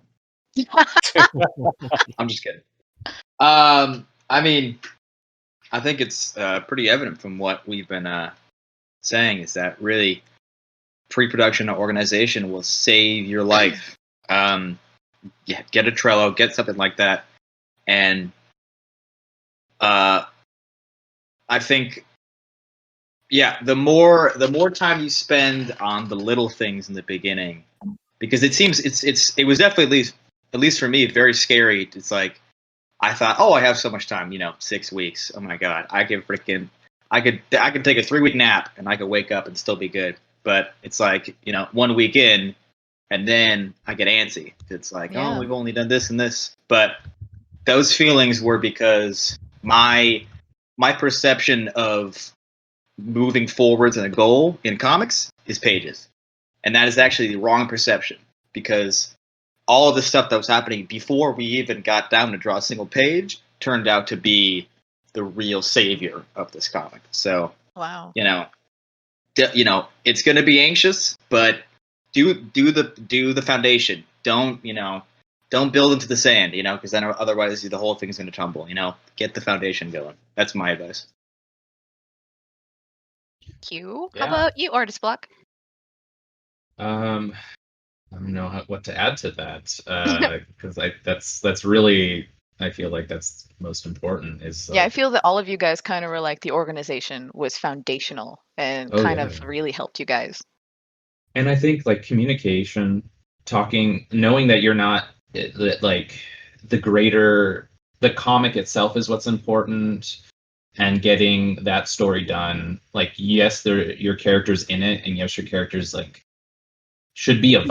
I'm just kidding. I mean, I think it's pretty evident from what we've been saying is that really pre-production organization will save your life. Get a Trello, get something like that, and I think, the more time you spend on the little things in the beginning, because it seems it was definitely at least for me very scary. It's like I thought, I have so much time, 6 weeks. Oh my god, I could take a 3-week nap and I could wake up and still be good. But it's like 1 week in, and then I get antsy. It's like, we've only done this and this. But those feelings were because my perception of moving forwards in a goal in comics is pages. And that is actually the wrong perception, because all of the stuff that was happening before we even got down to draw a single page turned out to be the real savior of this comic. So, wow. It's going to be anxious, but do the foundation. Don't build into the sand, because then otherwise the whole thing is going to tumble. Get the foundation going. That's my advice. Q. How about you, Artist Block? I don't know what to add to that, because that's really, I feel like that's most important. I feel that all of you guys kind of were like the organization was foundational and of really helped you guys. And I think like communication, talking, knowing that you're not like the comic itself is what's important, and getting that story done. Like, yes, your character's in it, and yes, your character's like should be a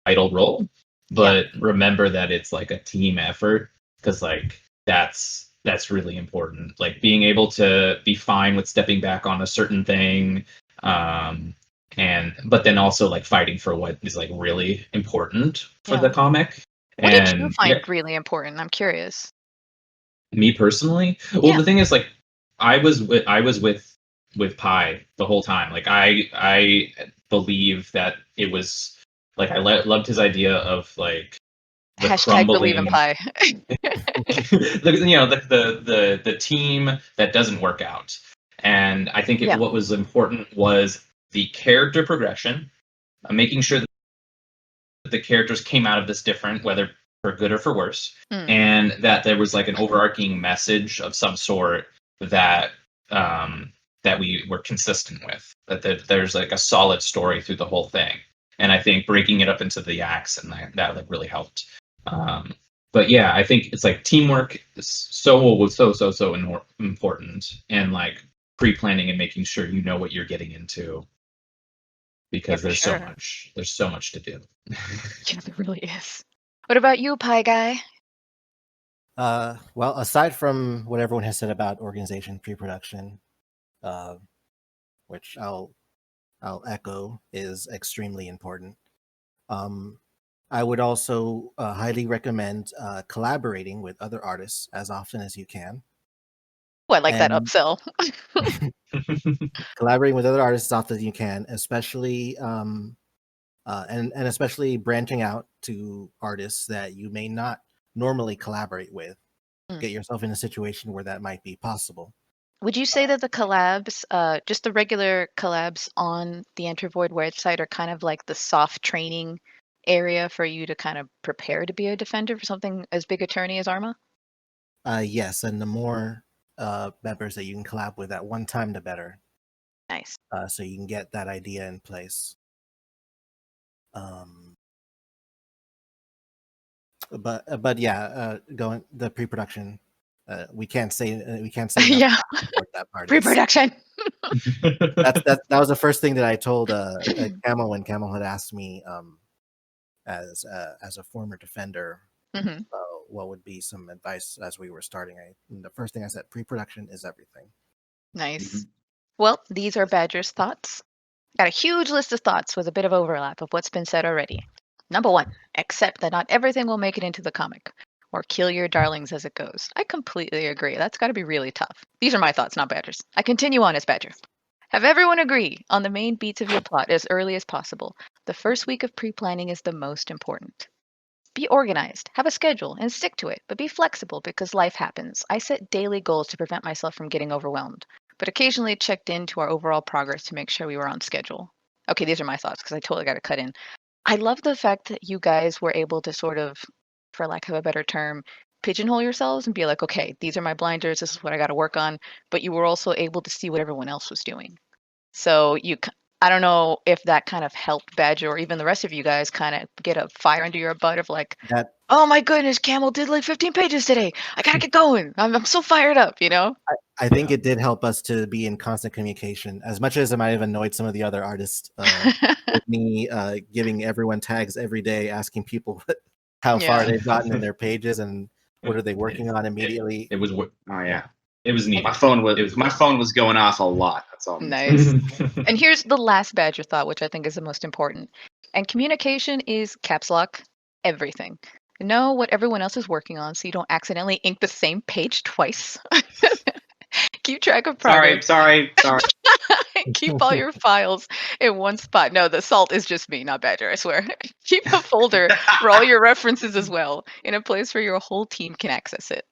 vital role, but remember that it's like a team effort, because like that's really important. Like being able to be fine with stepping back on a certain thing, but then also like fighting for what is like really important for the comic. What did you find really important? I'm curious. Me personally, well, the thing is, like, I was with Pi the whole time. Like I believe that it was like I loved his idea of like the hashtag believe in Pi. the team that doesn't work out, and I think what was important was the character progression, making sure that the characters came out of this different, whether for good or for worse, and that there was like an overarching message of some sort that that we were consistent with. That there's like a solid story through the whole thing, and I think breaking it up into the acts and that like really helped. But yeah, I think it's like teamwork is so important, and like pre-planning and making sure you know what you're getting into, because there's so much to do. Yeah, there really is. What about you, Pie Guy? Well, aside from what everyone has said about organization, pre-production, which I'll echo, is extremely important. I would also highly recommend collaborating with other artists as often as you can. Oh, I like that upsell. Collaborating with other artists as often as you can, especially and especially branching out to artists that you may not normally collaborate with. Get yourself in a situation where that might be possible. Would you say that the collabs, just the regular collabs on the enterVoid website, are kind of like the soft training area for you to kind of prepare to be a defender for something as big a tourney as Arma? Yes, and the more members that you can collab with at one time, the better. Nice. So you can get that idea in place. But yeah, going the pre-production. We can't say Yeah. that part Pre-production. That was the first thing that I told Camel when Camel had asked me as a former defender what would be some advice as we were starting. The first thing I said, pre-production is everything. Nice. Well, these are Badger's thoughts. Got a huge list of thoughts with a bit of overlap of what's been said already. Number 1, accept that not everything will make it into the comic, or kill your darlings as it goes. I completely agree. That's got to be really tough. These are my thoughts, not Badger's. I continue on as Badger. Have everyone agree on the main beats of your plot as early as possible. The first week of pre-planning is the most important. Be organized, have a schedule, and stick to it, but be flexible because life happens. I set daily goals to prevent myself from getting overwhelmed, but occasionally checked into our overall progress to make sure we were on schedule. Okay, these are my thoughts because I totally got to cut in. I love the fact that you guys were able to sort of, for lack of a better term, pigeonhole yourselves and be like, okay, these are my blinders, this is what I got to work on, but you were also able to see what everyone else was doing. So I don't know if that kind of helped Badger or even the rest of you guys kind of get a fire under your butt of like, oh my goodness, Camel did like 15 pages today. I gotta get going. I'm so fired up, you know? I think it did help us to be in constant communication. As much as it might have annoyed some of the other artists, with me giving everyone tags every day, asking people how far they've gotten in their pages and what are they working on immediately. It was it was neat. My phone was going off a lot. That's all. Nice. And here's the last Badger thought, which I think is the most important. And communication is caps lock everything. Know what everyone else is working on so you don't accidentally ink the same page twice. Keep track of progress. Sorry. Keep all your files in one spot. No, the salt is just me, not Badger, I swear. Keep a folder for all your references as well, in a place where your whole team can access it.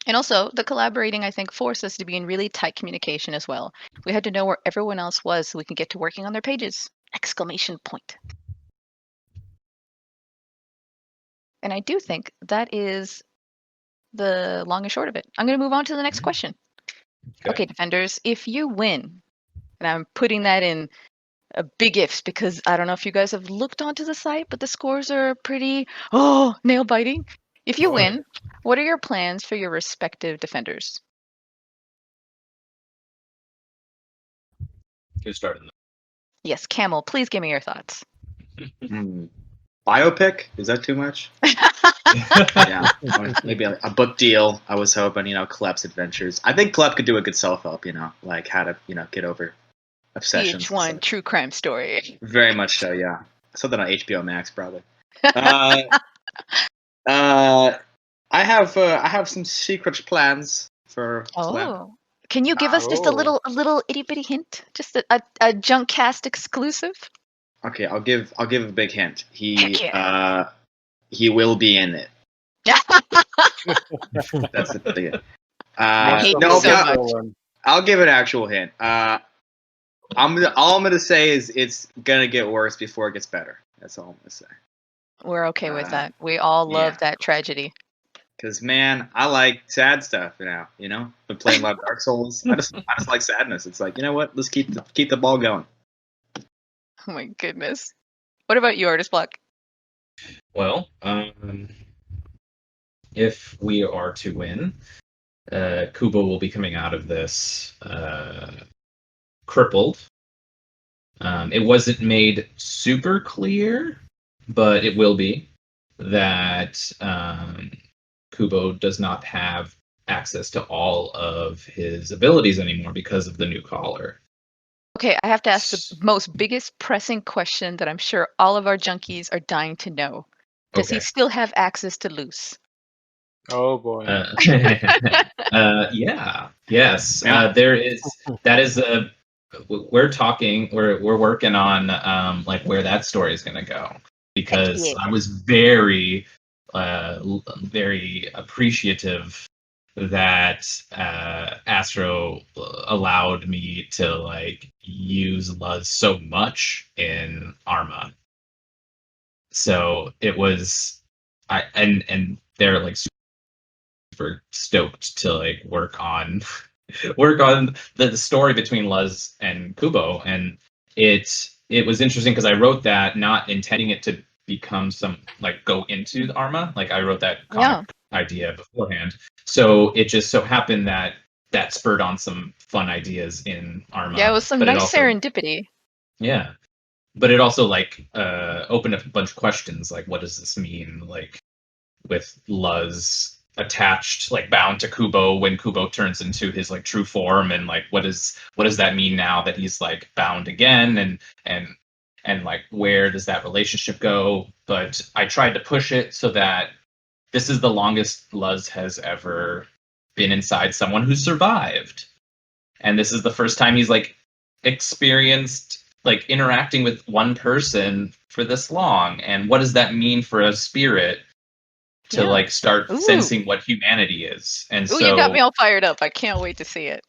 And also, the collaborating, I think, forced us to be in really tight communication as well. We had to know where everyone else was so we can get to working on their pages! Exclamation point. And I do think that is the long and short of it. I'm going to move on to the next question. Okay, defenders, if you win, and I'm putting that in big ifs because I don't know if you guys have looked onto the site, but the scores are pretty, nail biting. If you win, what are your plans for your respective defenders? Who's starting? Yes, Camel, please give me your thoughts. Biopic? Is that too much? Yeah, maybe a book deal. I was hoping, Clep's adventures. I think Clep could do a good self-help, like how to, get over obsessions. VH1 true crime story. Very much so, yeah. I saw that on HBO Max, probably. I have some secret plans for Clep. Can you give us just a little itty bitty hint? Just a Junkcast exclusive? Okay, I'll give a big hint. He will be in it. That's the thing. I'll give an actual hint. All I'm gonna say is it's gonna get worse before it gets better. That's all I'm gonna say. We're okay with that. We all love that tragedy. Because man, I like sad stuff now. Been playing a lot of Dark Souls. I just like sadness. It's like, you know what? Let's keep the ball going. Oh my goodness. What about you, Artist Block? Well, if we are to win, Kubo will be coming out of this crippled. It wasn't made super clear, but it will be that Kubo does not have access to all of his abilities anymore because of the new collar. Okay, I have to ask the most biggest pressing question that I'm sure all of our junkies are dying to know. Does he still have access to loose? Oh boy. Yeah. Yes. There is. That is a. We're working on like where that story is going to go, because I was very very appreciative that Astro allowed me to like use Luz so much in Arma. So it was and they're like super stoked to like work on the story between Luz and Kubo, and it was interesting because I wrote that not intending it to become some like go into the Arma. Like I wrote that comic idea beforehand, so it just so happened that spurred on some fun ideas in Arma. Yeah, it was some nice serendipity. Yeah, but it also like opened up a bunch of questions, like what does this mean, like with Luz attached, like bound to Kubo when Kubo turns into his like true form, and like what does that mean now that he's like bound again, and like where does that relationship go? But I tried to push it so that this is the longest Luz has ever been inside someone who survived, and this is the first time he's like experienced like interacting with one person for this long, and what does that mean for a spirit to like start sensing what humanity is? And so you got me all fired up. I can't wait to see it.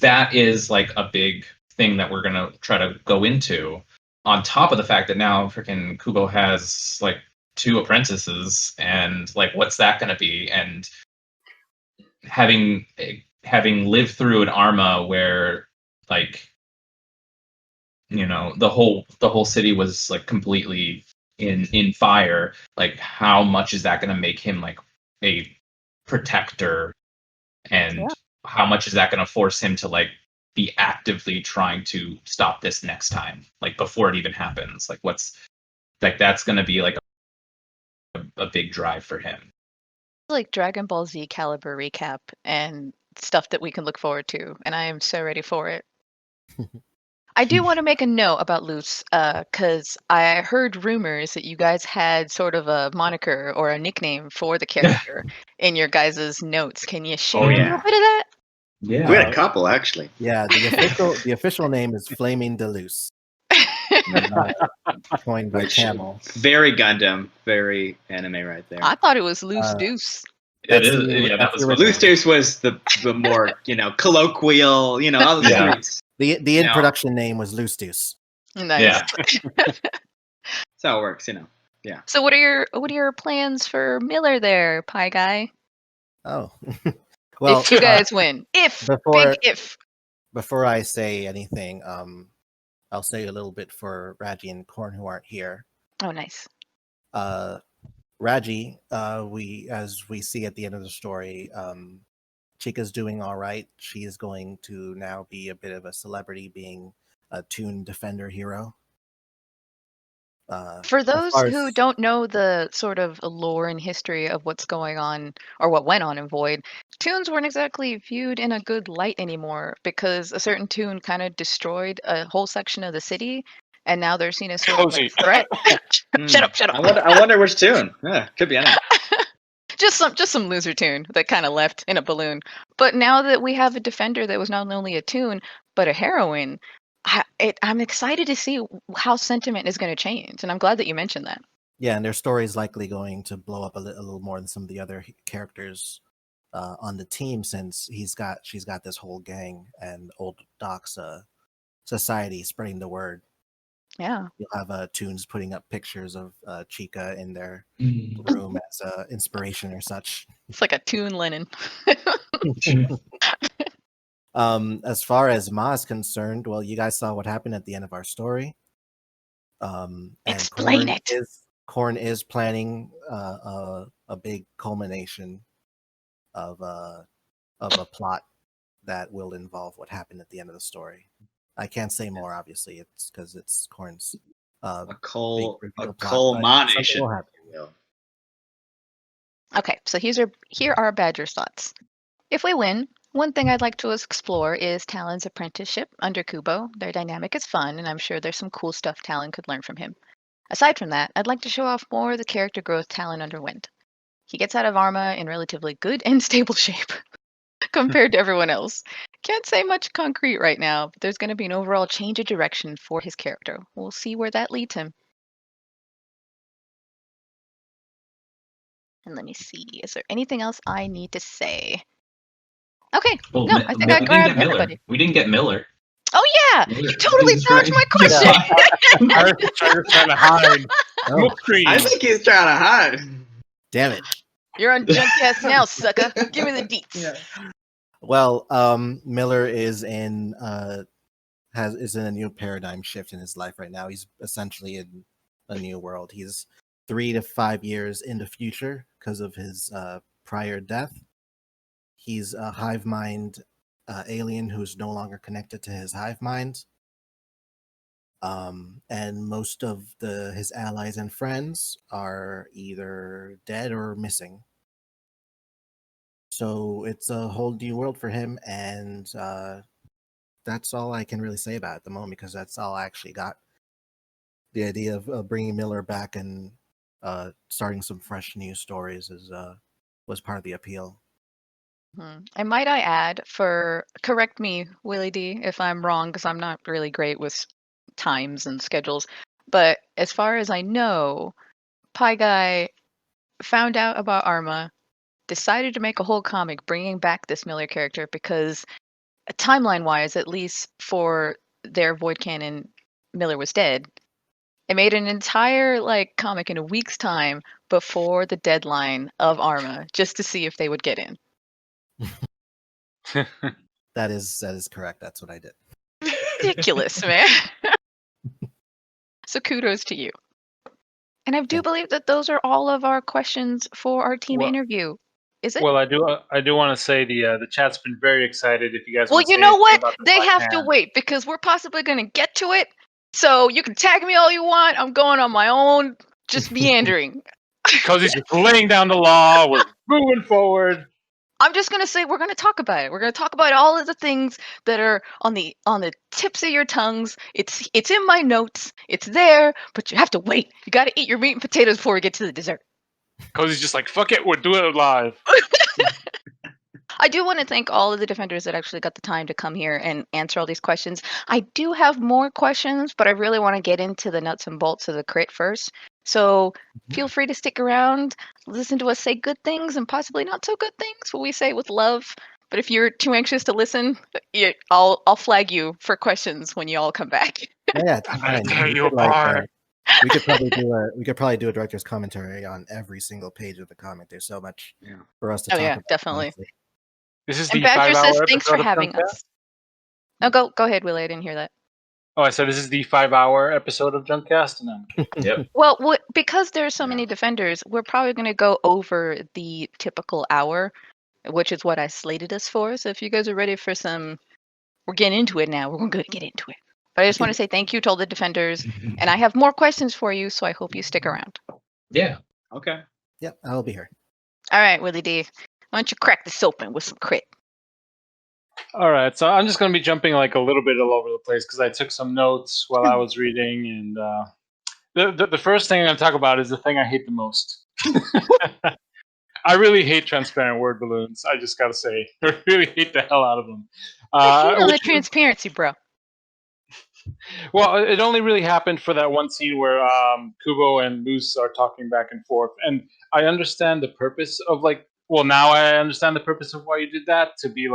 That is like a big thing that we're gonna try to go into, on top of the fact that now freaking Kubo has like 2 apprentices, and like what's that gonna be? And having lived through an Arma where like the whole city was like completely in fire, like how much is that going to make him like a protector, and how much is that going to force him to like be actively trying to stop this next time, like before it even happens? Like what's like that's going to be like a big drive for him. Like Dragon Ball Z caliber recap and stuff that we can look forward to, and I am so ready for it. I do want to make a note about Luce, because I heard rumors that you guys had sort of a moniker or a nickname for the character in your guys' notes. Can you share a little bit of that? Yeah, we had a couple actually. Yeah, the official name is Flaming Deluce. Coined by Camel. Very Gundam, very anime right there. I thought it was Loose Deuce. It is. Yeah, that was Loose Deuce was the more colloquial. All the streets. The in production name was Loose Deuce. Nice. Yeah. That's how it works, Yeah. So what are your plans for Miller there, Pie Guy? Oh. Well, if you guys win. Big if. Before I say anything, I'll say a little bit for Raji and Korn, who aren't here. Oh, nice. Raji, as we see at the end of the story, Chica's doing all right. She is going to now be a bit of a celebrity, being a Toon Defender hero. For those who don't know the sort of lore and history of what's going on or what went on in Void, Toons weren't exactly viewed in a good light anymore, because a certain Toon kind of destroyed a whole section of the city, and now they're seen as sort of a threat. Shut up. I wonder which Toon. Yeah, could be anything. Just some loser Toon that kind of left in a balloon. But now that we have a defender that was not only a Toon but a heroine, I'm excited to see how sentiment is going to change, and I'm glad that you mentioned that. Yeah, and their story is likely going to blow up a little more than some of the other characters on the team, since she's got this whole gang and old Doc's society spreading the word. Yeah. You'll have Toons putting up pictures of Chica in their room as inspiration or such. It's like a Toon Lennon. As far as Ma is concerned, well, you guys saw what happened at the end of our story. And Explain it. Korn is planning a big culmination of a plot that will involve what happened at the end of the story. I can't say more, obviously, it's because it's Korn's a plot, culmination. Okay, so here are Badger's thoughts. If we win, one thing I'd like to explore is Talon's apprenticeship under Kubo. Their dynamic is fun, and I'm sure there's some cool stuff Talon could learn from him. Aside from that, I'd like to show off more of the character growth Talon underwent. He gets out of Arma in relatively good and stable shape compared to everyone else. Can't say much concrete right now, but there's going to be an overall change of direction for his character. We'll see where that leads him. And let me see, is there anything else I need to say? Okay, well, no, I think I grabbed everybody. We didn't get Miller. Oh yeah, Miller. you totally dodged my question. Iris is trying to hide. Oh, I think he's trying to hide. damn it. You're on Junkcast now, sucker. Give me the deets. Yeah. Well, Miller is in a new paradigm shift in his life right now. He's essentially in a new world. He's 3 to 5 years in the future because of his prior death. He's a hive mind alien who's no longer connected to his hive mind. And most of his allies and friends are either dead or missing. So it's a whole new world for him, and that's all I can really say about it at the moment, because that's all I actually got. The idea of bringing Miller back and starting some fresh new stories was part of the appeal. And might I add, correct me, Willie D, if I'm wrong, because I'm not really great with times and schedules, but as far as I know, Pie Guy found out about Arma, decided to make a whole comic bringing back this Miller character because timeline-wise, at least for their Void canon, Miller was dead. It made an entire comic in a week's time before the deadline of Arma just to see if they would get in. That is correct. That's what I did. Ridiculous, man. So kudos to you. And I do believe that those are all of our questions for our team interview. Is it? Well, I do want to say the chat's been very excited. If you guys well, want to you say know what? about the They Black have to Man. wait because we're possibly going to get to it. So you can tag me all you want. I'm going on my own, just meandering. Because he's just laying down the law. We're moving forward. I'm just going to say we're going to talk about it. We're going to talk about all of the things that are on the tips of your tongues. It's in my notes. It's there, but you have to wait. You got to eat your meat and potatoes before we get to the dessert. Because he's just like, fuck it, we're doing it live. I do want to thank all of the defenders that actually got the time to come here and answer all these questions. I do have more questions, but I really want to get into the nuts and bolts of the crit first. So feel free to stick around, listen to us say good things and possibly not so good things. What we say with love. But if you're too anxious to listen, I'll flag you for questions when you all come back. Yeah, it's fine. We could probably do a director's commentary on every single page of the comic. There's so much for us to talk about. Definitely. Honestly. This is and the Badger 5-hour says, thanks for episode of having Junkcast? us. Oh, go ahead, Willie. I didn't hear that. Oh, I said this is the 5-hour episode of Junkcast? Yep. Well, because there's so many defenders, we're probably going to go over the typical hour, which is what I slated us for. So if you guys are ready for we're getting into it now. We're going to get into it. But I just want to say thank you to all the defenders. And I have more questions for you, so I hope you stick around. Yeah. Okay. Yep, I'll be here. All right, Willie D. Why don't you crack this open with some crit? All right, so I'm just going to be jumping a little bit all over the place because I took some notes while I was reading. And the first thing I'm going to talk about is the thing I hate the most. I really hate transparent word balloons. I just got to say, I really hate the hell out of them. I hate on the transparency, bro. Well, it only really happened for that one scene where Kubo and Moose are talking back and forth. And I understand the purpose of now I understand the purpose of why you did that, to be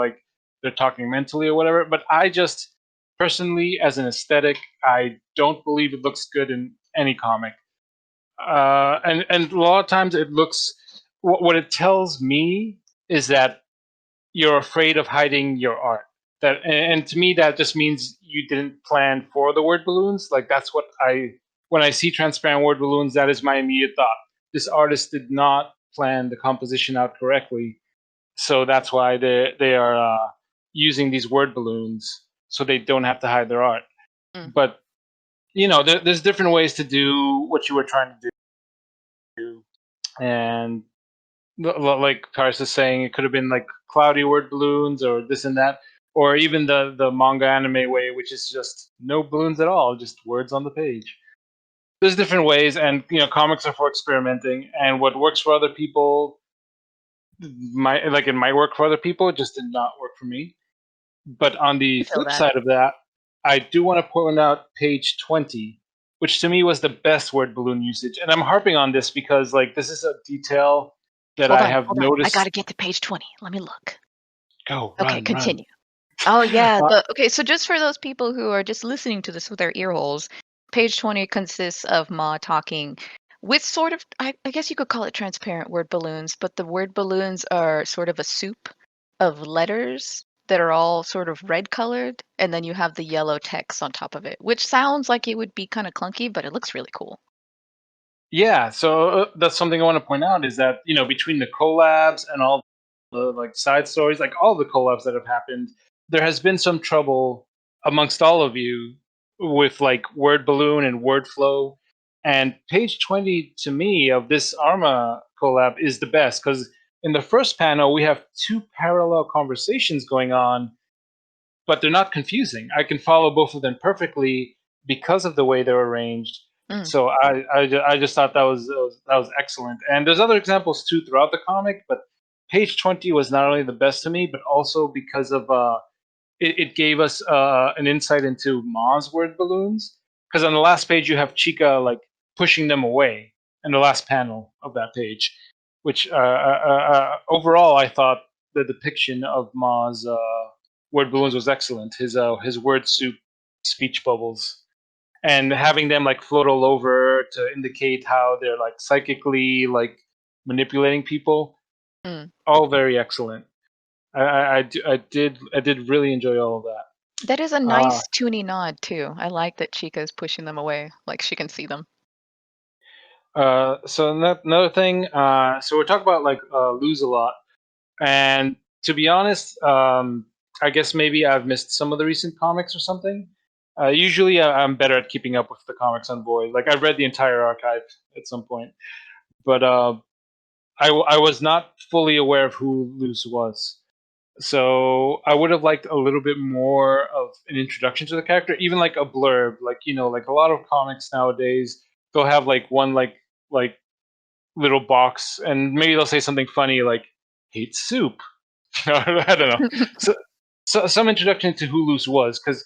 they're talking mentally or whatever. But I just personally, as an aesthetic, I don't believe it looks good in any comic. And a lot of times it looks. What it tells me is that you're afraid of hiding your art. And to me that just means you didn't plan for the word balloons. Like that's what when I see transparent word balloons, that is my immediate thought. This artist did not plan the composition out correctly, so that's why they are using these word balloons so they don't have to hide their art. But there's different ways to do what you were trying to do, and like Karis is saying, it could have been like cloudy word balloons or this and that, or even the manga anime way, which is just no balloons at all, just words on the page. There's different ways, and comics are for experimenting, and what works for other people it might work for other people, it just did not work for me. But on the flip side of that, I do want to point out page 20, which to me was the best word balloon usage. And I'm harping on this because this is a detail that I have noticed. I got to get to page 20. Let me look. Go. Okay, continue. Oh, yeah. Okay, so just for those people who are just listening to this with their ear holes, page 20 consists of Ma talking with sort of, I guess you could call it transparent word balloons, but the word balloons are sort of a soup of letters that are all sort of red colored, and then you have the yellow text on top of it, which sounds like it would be kind of clunky, but it looks really cool. Yeah, so that's something I want to point out is that, between the collabs and all the side stories, all the collabs that have happened, there has been some trouble amongst all of you with word balloon and word flow. And page 20 to me of this Arma collab is the best because in the first panel we have two parallel conversations going on, but they're not confusing. I can follow both of them perfectly because of the way they're arranged. So I just thought that was excellent. And there's other examples too throughout the comic, but page 20 was not only the best to me, but also because of it gave us an insight into Ma's word balloons. Because on the last page you have Chica pushing them away in the last panel of that page, which overall I thought the depiction of Ma's word balloons was excellent. His word soup speech bubbles, and having them float all over to indicate how they're psychically manipulating people, all very excellent. I did really enjoy all of that. That is a nice toony nod too. I like that Chica's pushing them away, like she can see them. So another thing, so we're talking about lose a lot, and to be honest, I guess maybe I've missed some of the recent comics or something. Usually I'm better at keeping up with the comics on Void. I've read the entire archive at some point, but I was not fully aware of who Luz was. So I would have liked a little bit more of an introduction to the character, even a blurb. A lot of comics nowadays, they'll have one little box, and maybe they'll say something funny like "hate soup." I don't know. So some introduction to who Luz was, because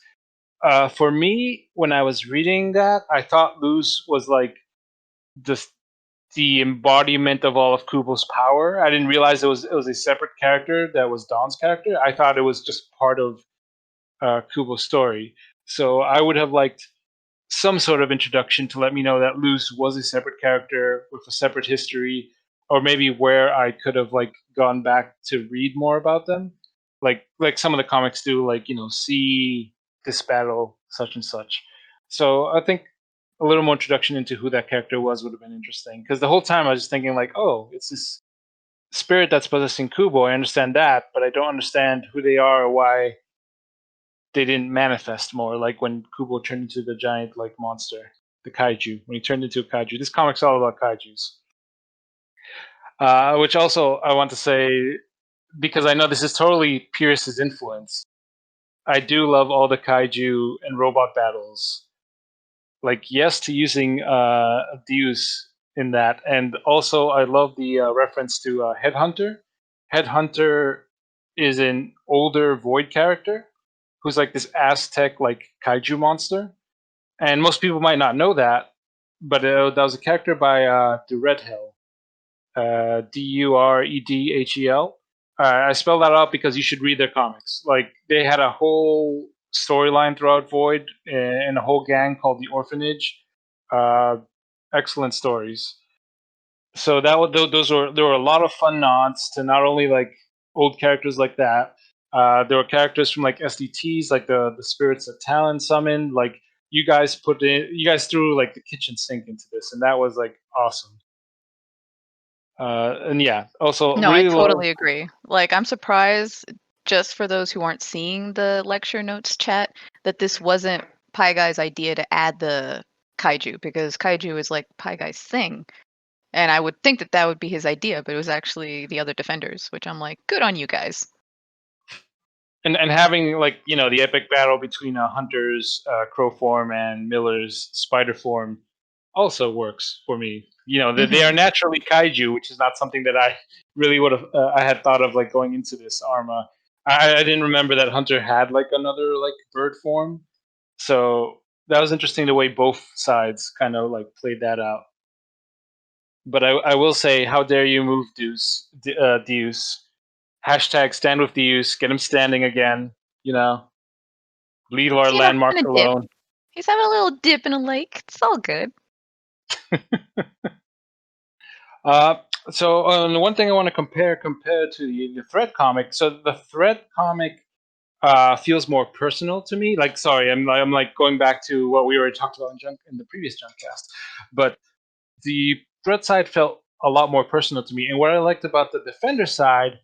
for me, when I was reading that, I thought Luz was the embodiment of all of Kubo's power. I didn't realize it was a separate character that was Dawn's character. I thought it was just part of Kubo's story. So I would have liked some sort of introduction to let me know that Luz was a separate character with a separate history, or maybe where I could have gone back to read more about them, like some of the comics do, see this battle such and such. So I think a little more introduction into who that character was would have been interesting, because the whole time I was just thinking oh, it's this spirit that's possessing Kubo. I understand that, but I don't understand who they are or why they didn't manifest more, like when Kubo turned into the giant monster, the kaiju, when he turned into a kaiju. This comic's all about kaijus. Which also I want to say, because I know this is totally Pierce's influence, I do love all the kaiju and robot battles. Yes to using Deus in that. And also I love the reference to Headhunter. Headhunter is an older Void character who's this Aztec kaiju monster, and most people might not know that, but that was a character by Duredhel, Duredhel. I spelled that out because you should read their comics. They had a whole storyline throughout Void and a whole gang called the Orphanage. Excellent stories. So there were a lot of fun nods to not only like old characters like that. There were characters from like SDTs, like the spirits that Talon summoned. Like you guys threw like the kitchen sink into this, and that was like awesome. And yeah, also No, really I totally agree. Like, I'm surprised, just for those who aren't seeing the lecture notes chat, that this wasn't Pie Guy's idea to add the kaiju, because kaiju is like Pie Guy's thing. And I would think that that would be his idea, but it was actually the other defenders, which I'm like, good on you guys. And having like the epic battle between Hunter's crow form and Miller's spider form also works for me. They are naturally kaiju, which is not something that I really would have I had thought of like going into this Arma. I didn't remember that Hunter had like another like bird form, so that was interesting the way both sides kind of like played that out. But I will say, how dare you move Deuce? Hashtag stand with Deuce. Get him standing again. Leave our landmark alone. He's having a little dip in a lake. It's all good. So one thing I want to compare to the Threat comic. So the Threat comic feels more personal to me. Like, sorry, I'm like going back to what we already talked about in the previous Junkcast, but the Threat side felt a lot more personal to me. And what I liked about the Defender side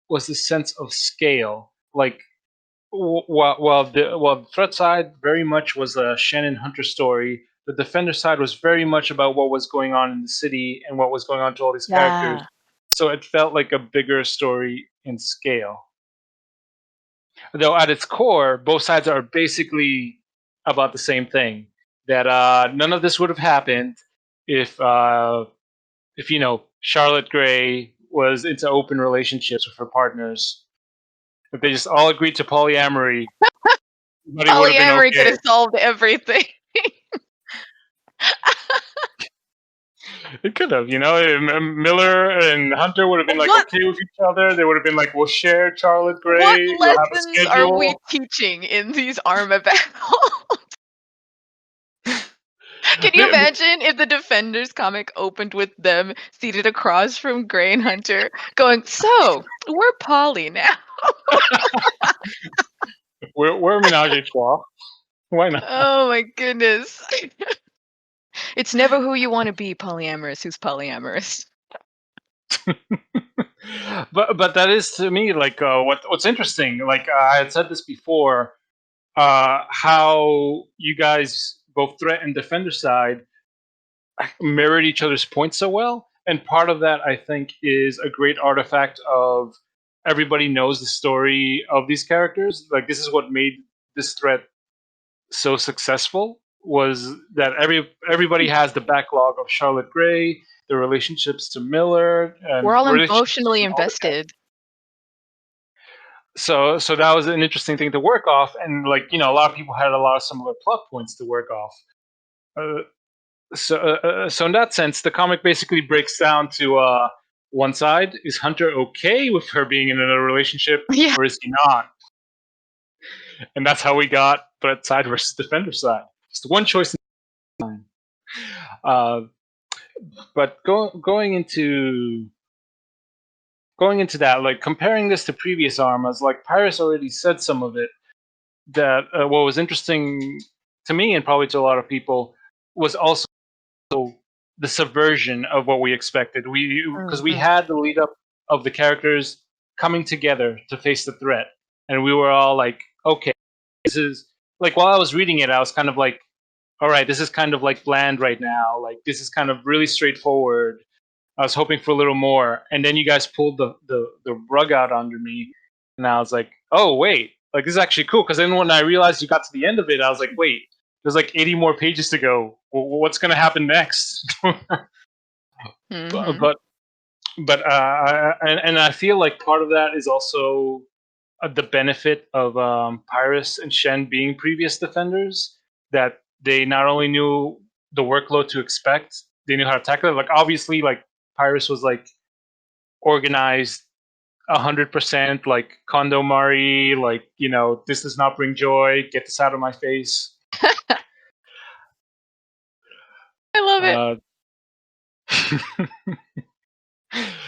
was the sense of scale. Like, while the Threat side very much was a Shannon Hunter story, the Defender side was very much about what was going on in the city and what was going on to all these characters. So it felt like a bigger story in scale. Though at its core, both sides are basically about the same thing. That none of this would have happened if Charlotte Gray was into open relationships with her partners. If they just all agreed to polyamory, polyamory could have solved everything. It could have, Miller and Hunter would have been like okay with each other. They would have been like, we'll share Charlotte Gray. What lessons are we teaching in these Arma battles? Can you imagine if the Defenders comic opened with them seated across from Gray and Hunter going, so, we're poly now. we're menage a trois. Why not? Oh my goodness. It's never who you want to be polyamorous who's polyamorous. but that is, to me, like what's interesting. Like I had said this before, how you guys, both Threat and Defender side, mirrored each other's points so well. And part of that, I think, is a great artifact of everybody knows the story of these characters. Like, this is what made this Threat so successful, was that everybody has the backlog of Charlotte Gray, the relationships to Miller. And we're all emotionally invested. So that was an interesting thing to work off. And, like, a lot of people had a lot of similar plot points to work off. So in that sense, the comic basically breaks down to one side: is Hunter okay with her being in another relationship, or is he not? And that's how we got Threat side versus Defender side. Just one choice. But going into that, like comparing this to previous Armas, like Pyrus already said some of it. That what was interesting to me and probably to a lot of people was also the subversion of what we expected. Because we had the lead up of the characters coming together to face the threat, and we were all like, okay, this is like, while I was reading it, I was kind of like, all right, this is kind of like bland right now. Like, this is kind of really straightforward. I was hoping for a little more, and then you guys pulled the rug out under me, and I was like, oh wait, like this is actually cool. Because then when I realized you got to the end of it, I was like, wait, there's like 80 more pages to go. What's going to happen next? But I feel like part of that is also the benefit of Pyrus and Shen being previous defenders, that they not only knew the workload to expect, they knew how to tackle it. Like, obviously, like Pyrus was like organized 100% like Kondomari, like, this does not bring joy, get this out of my face. I love it.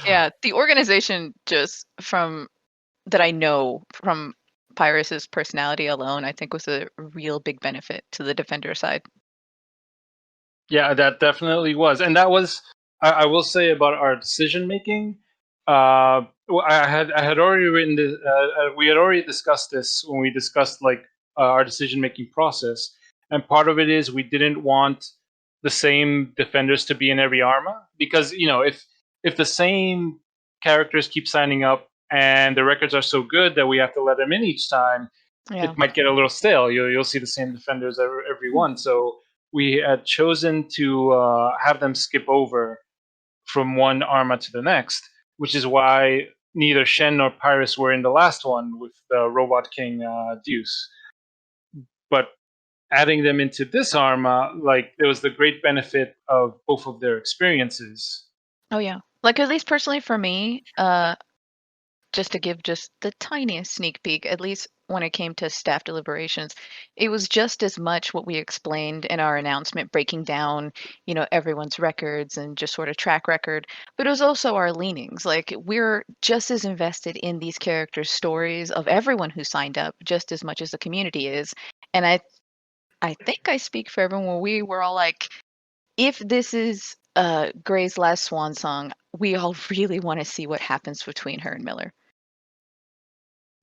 Yeah, the organization just from that I know from Pyrus's personality alone, I think was a real big benefit to the Defender side. Yeah, that definitely was, and that was. I will say about our decision making. I had already written this. We had already discussed this when we discussed like our decision making process, and part of it is we didn't want the same defenders to be in every arma because if the same characters keep signing up and the records are so good that we have to let them in each time, it might get a little stale. You'll see the same defenders every one. So we had chosen to have them skip over from one arma to the next, which is why neither Shen nor Pyrus were in the last one with the Robot King Deuce. But adding them into this arma, like there was the great benefit of both of their experiences. Oh yeah, like at least personally for me, just to give just the tiniest sneak peek, at least when it came to staff deliberations, it was just as much what we explained in our announcement, breaking down, everyone's records and just sort of track record, but it was also our leanings. Like we're just as invested in these characters' stories of everyone who signed up, just as much as the community is. And I think I speak for everyone when we were all like, if this is Gray's last swan song, we all really want to see what happens between her and Miller.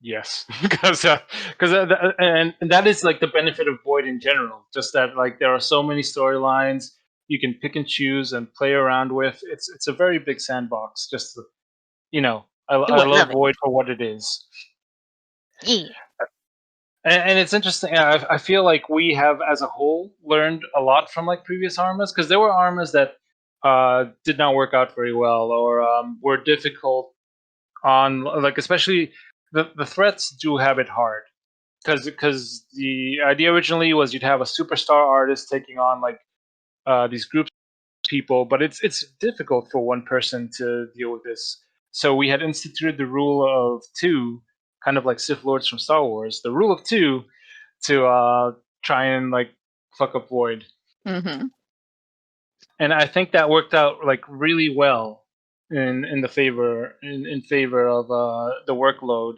Yes, because and that is like the benefit of Void in general. Just that like there are so many storylines you can pick and choose and play around with. It's a very big sandbox. Just I love Void for what it is. Yeah. And it's interesting. I feel like we have, as a whole, learned a lot from like previous armas because there were armas that did not work out very well or were difficult on like especially the threats do have it hard because the idea originally was you'd have a superstar artist taking on like these groups of people, but it's difficult for one person to deal with this. So we had instituted the rule of two, kind of like Sith Lords from Star Wars, the rule of two to try and like fuck up Void. Mm-hmm. And I think that worked out like really well in favor of the workload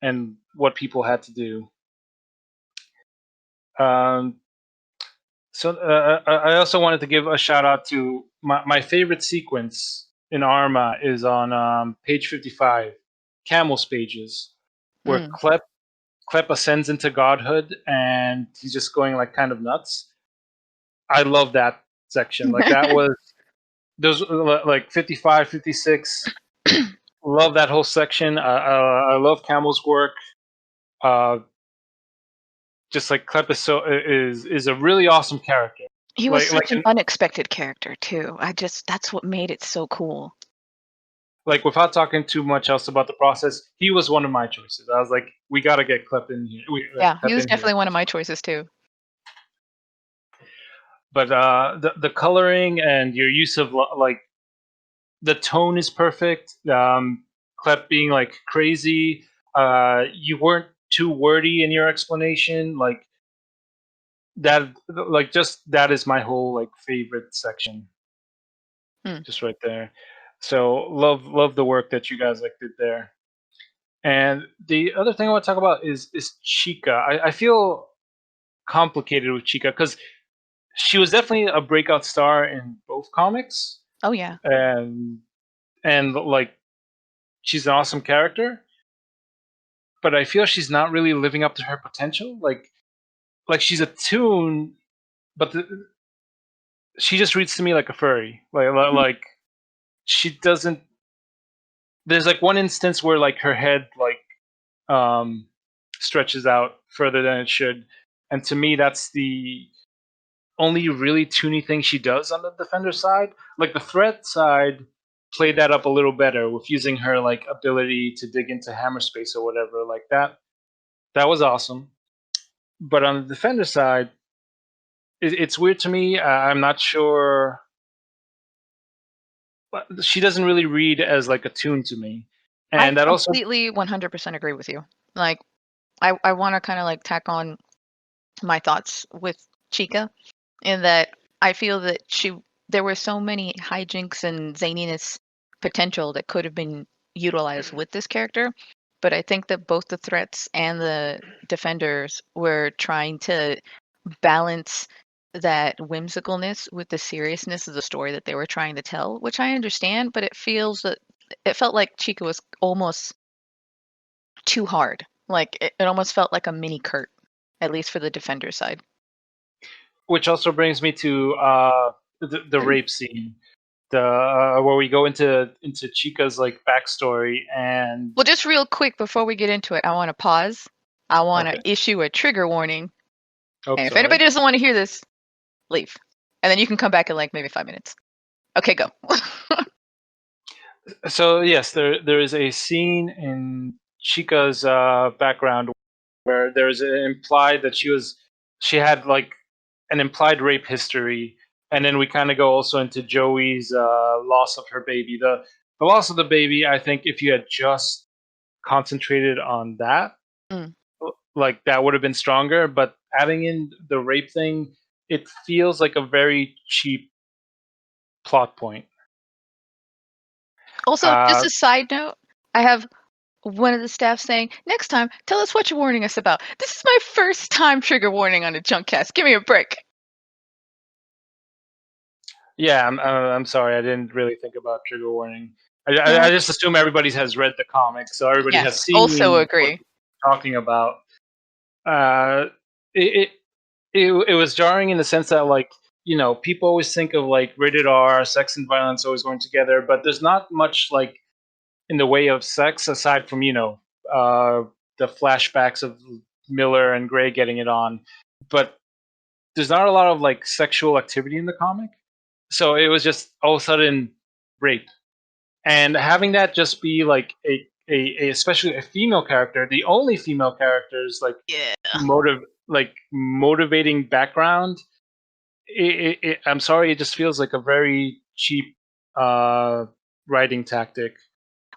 and what people had to do. So I also wanted to give a shout out to my favorite sequence in Arma is on page 55, Camel's pages, where Klep ascends into godhood and he's just going like kind of nuts. I love that section. Like that was those like 55, 56. Love that whole section. I love Camel's work. Just like Klep is a really awesome character. He was such an unexpected character too. That's what made it so cool. Like without talking too much else about the process, he was one of my choices. I was like, we got to get Klep in here. Yeah, he was definitely one of my choices too. But the coloring and your use of like the tone is perfect. Klep being like crazy. You weren't too wordy in your explanation. Like that. Like just that is my whole like favorite section. Just right there. So love the work that you guys like did there. And the other thing I want to talk about is Chica. I feel complicated with Chica because she was definitely a breakout star in both comics. Oh yeah. And like she's an awesome character, but I feel she's not really living up to her potential. Like she's a toon, but she just reads to me like a furry. Like she doesn't. There's like one instance where like her head like stretches out further than it should, and to me that's the only really toony thing she does on the defender side. Like the threat side played that up a little better with using her like ability to dig into hammer space or whatever like that. That was awesome. But on the defender side, it's weird to me. I'm not sure. She doesn't really read as like a toon to me. And I that also completely 100% agree with you. Like, I want to kind of like tack on my thoughts with Chica in that I feel that there were so many hijinks and zaniness potential that could have been utilized with this character. But I think that both the threats and the defenders were trying to balance that whimsicalness with the seriousness of the story that they were trying to tell, which I understand, but it felt like Chica was almost too hard. Like it almost felt like a mini Kurt, at least for the defender side. which also brings me to the rape scene, where we go into Chica's like backstory. And Well, just real quick before we get into it, I want to pause. I want to Okay. issue a trigger warning. Oh, And if sorry. anybody doesn't want to hear this, leave. And then you can come back in like maybe 5 minutes. Okay, go. So yes, there is a scene in Chica's background where there's an implied that she had like an implied rape history, and then we kind of go also into Joey's loss of her baby. The loss of the baby, I think, if you had just concentrated on that, Mm. like that would have been stronger. But adding in the rape thing, it feels like a very cheap plot point. Also, just a side note, I have one of the staff saying, next time, tell us what you're warning us about. This is my first time trigger warning on a Junkcast. Give me a break. Yeah, I'm sorry. I didn't really think about trigger warning. I just assume everybody has read the comic, so everybody has Yes, seen also what agree. we're talking about. It was jarring in the sense that, like, people always think of like rated R, sex and violence always going together, but there's not much like in the way of sex aside from the flashbacks of Miller and Gray getting it on. But there's not a lot of like sexual activity in the comic. So it was just all of a sudden rape, and having that just be like a especially a female character, the only female character's like Yeah. motivating background. I'm sorry, it just feels like a very cheap writing tactic.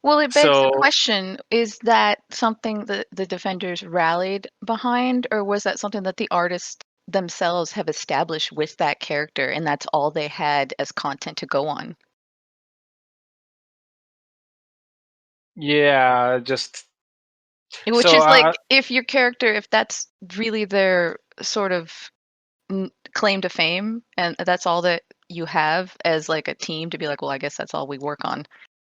Well, it begs the So question, is that something that the defenders rallied behind, or was that something that the artists themselves have established with that character, and that's all they had as content to go on? yeah, just Which so is like, if your character, if that's really their sort of claim to fame, and that's all that you have as like a team to be like, well, I guess that's all we work on.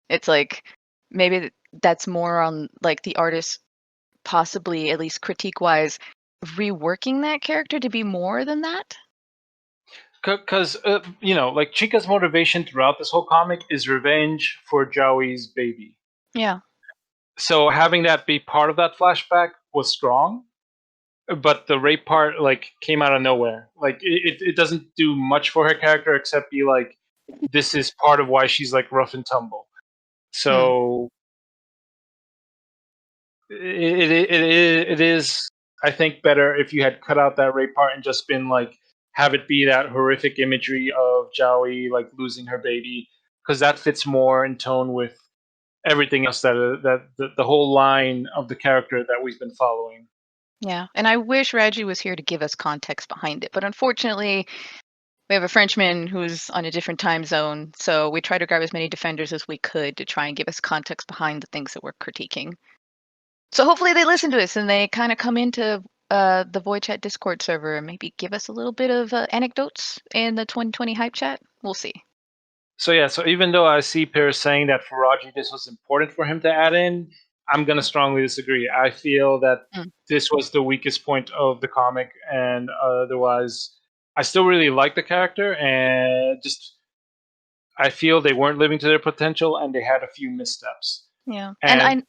It's like maybe that's more on like the artist, possibly at least critique wise, reworking that character to be more than that. because like Chica's motivation throughout this whole comic is revenge for Joey's baby. Yeah. So having that be part of that flashback was strong, but the rape part like came out of nowhere. Like it doesn't do much for her character except be like, this is part of why she's like rough and tumble. So it is, I think, better if you had cut out that rape part and just been like, have it be that horrific imagery of Joey like losing her baby, because that fits more in tone with everything else that the whole line of the character that we've been following. Yeah, and I wish Reggie was here to give us context behind it, but unfortunately, we have a Frenchman who's on a different time zone, so we try to grab as many defenders as we could to try and give us context behind the things that we're critiquing. So hopefully they listen to us and they kind of come into the Void Chat Discord server and maybe give us a little bit of anecdotes in the 2020 hype chat. We'll see. So yeah, so even though I see Pierce saying that for Raji this was important for him to add in, I'm gonna strongly disagree. I feel that this was the weakest point of the comic, and otherwise, I still really like the character, and just I feel they weren't living to their potential, and they had a few missteps. Yeah, and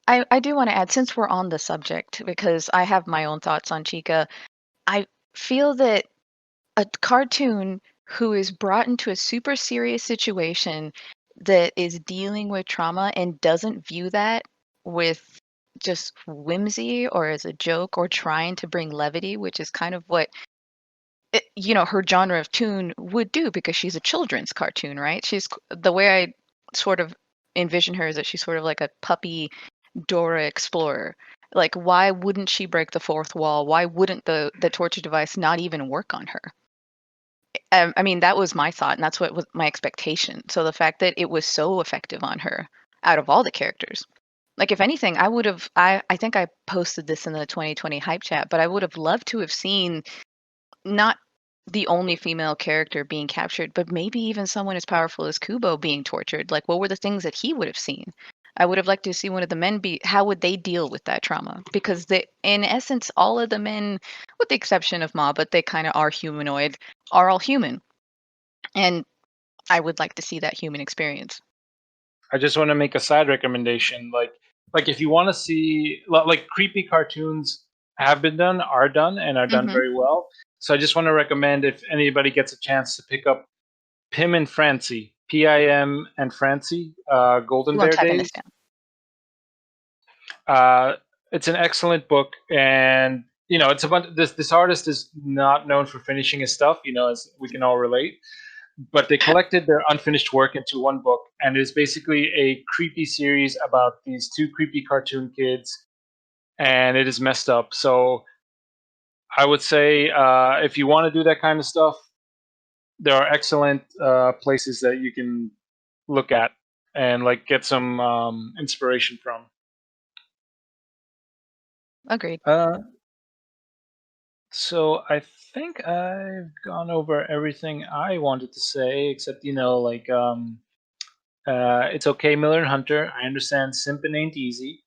I do want to add, since we're on the subject, because I have my own thoughts on Chica. I feel that a cartoon who is brought into a super serious situation that is dealing with trauma and doesn't view that with just whimsy or as a joke or trying to bring levity, which is kind of what her genre of toon would do, because she's a children's cartoon, right? She's the way I sort of envision her as that she's sort of like a puppy Dora Explorer. Like, why wouldn't she break the fourth wall? Why wouldn't the torture device not even work on her? I mean, that was my thought, and that's what was my expectation. So the fact that it was so effective on her out of all the characters, like, if anything, I think I posted this in the 2020 hype chat, but I would have loved to have seen not the only female character being captured, but maybe even someone as powerful as Kubo being tortured. Like, what were the things that he would have seen? I would have liked to see one of the men how would they deal with that trauma? Because in essence, all of the men, with the exception of Ma, but they kind of are humanoid, are all human. And I would like to see that human experience. I just want to make a side recommendation. Like if you want to see, like, creepy cartoons are done very well. So I just want to recommend, if anybody gets a chance to pick up Pim and Francie, Pim and Francie, Golden Bear Days. It's an excellent book, and it's a bunch. This artist is not known for finishing his stuff, as we can all relate. But they collected their unfinished work into one book, and it's basically a creepy series about these two creepy cartoon kids, and it is messed up. So I would say, if you want to do that kind of stuff, there are excellent places that you can look at and like get some inspiration from. Agreed. So I think I've gone over everything I wanted to say, except it's okay, Miller and Hunter. I understand simping ain't easy.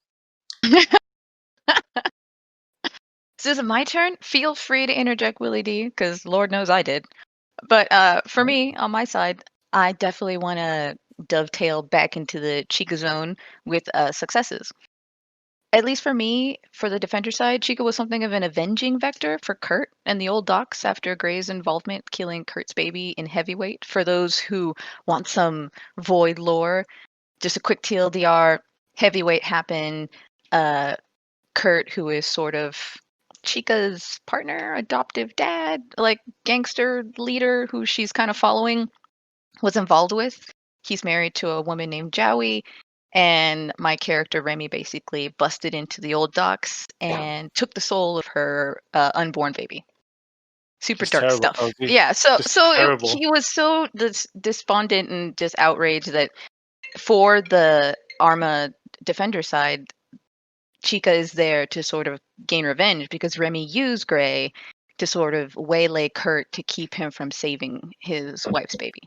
So is it my turn? Feel free to interject, Willie D, because Lord knows I did. But for me, on my side, I definitely want to dovetail back into the Chica zone with successes. At least for me, for the defender side, Chica was something of an avenging vector for Kurt and the old docks after Gray's involvement killing Kurt's baby in Heavyweight. For those who want some Void lore, just a quick TLDR, Heavyweight happened. Kurt, who is sort of Chica's partner, adoptive dad, like gangster leader who she's kind of following, was involved with. He's married to a woman named Jowie, and my character Remy basically busted into the old docks and took the soul of her unborn baby. Super dark stuff. Yeah, so he was so despondent and just outraged that for the Arma defender side, Chica is there to sort of gain revenge because Remy used Gray to sort of waylay Kurt to keep him from saving his wife's baby.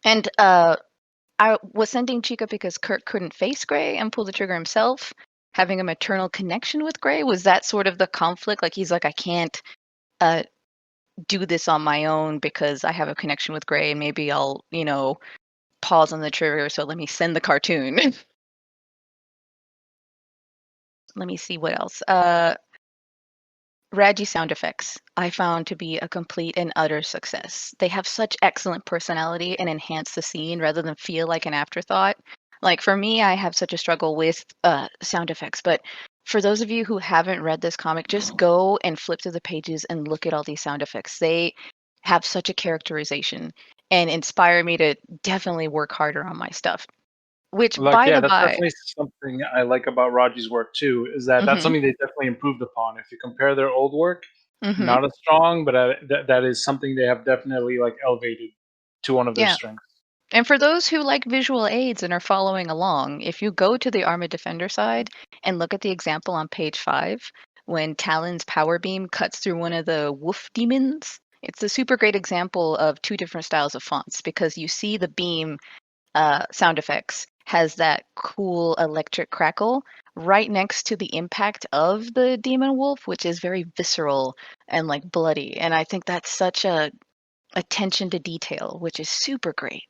And I was sending Chica because Kurt couldn't face Gray and pull the trigger himself. Having a maternal connection with Gray, was that sort of the conflict? Like, he's like, I can't do this on my own because I have a connection with Gray, and maybe I'll, pause on the trigger, so let me send the cartoon. Let me see what else. Raggy sound effects I found to be a complete and utter success. They have such excellent personality and enhance the scene rather than feel like an afterthought. Like, for me, I have such a struggle with sound effects, but for those of you who haven't read this comic, just go and flip through the pages and look at all these sound effects. They have such a characterization and inspire me to definitely work harder on my stuff. Which, that's definitely something I like about Raji's work too. Is that that's something they definitely improved upon. If you compare their old work, not as strong, but that is something they have definitely like elevated to one of their strengths. And for those who like visual aids and are following along, if you go to the Arma Defender side and look at the example on page 5, when Talon's power beam cuts through one of the wolf demons, it's a super great example of two different styles of fonts because you see the beam sound effects has that cool electric crackle right next to the impact of the demon wolf, which is very visceral and like bloody. And I think that's such a attention to detail, which is super great.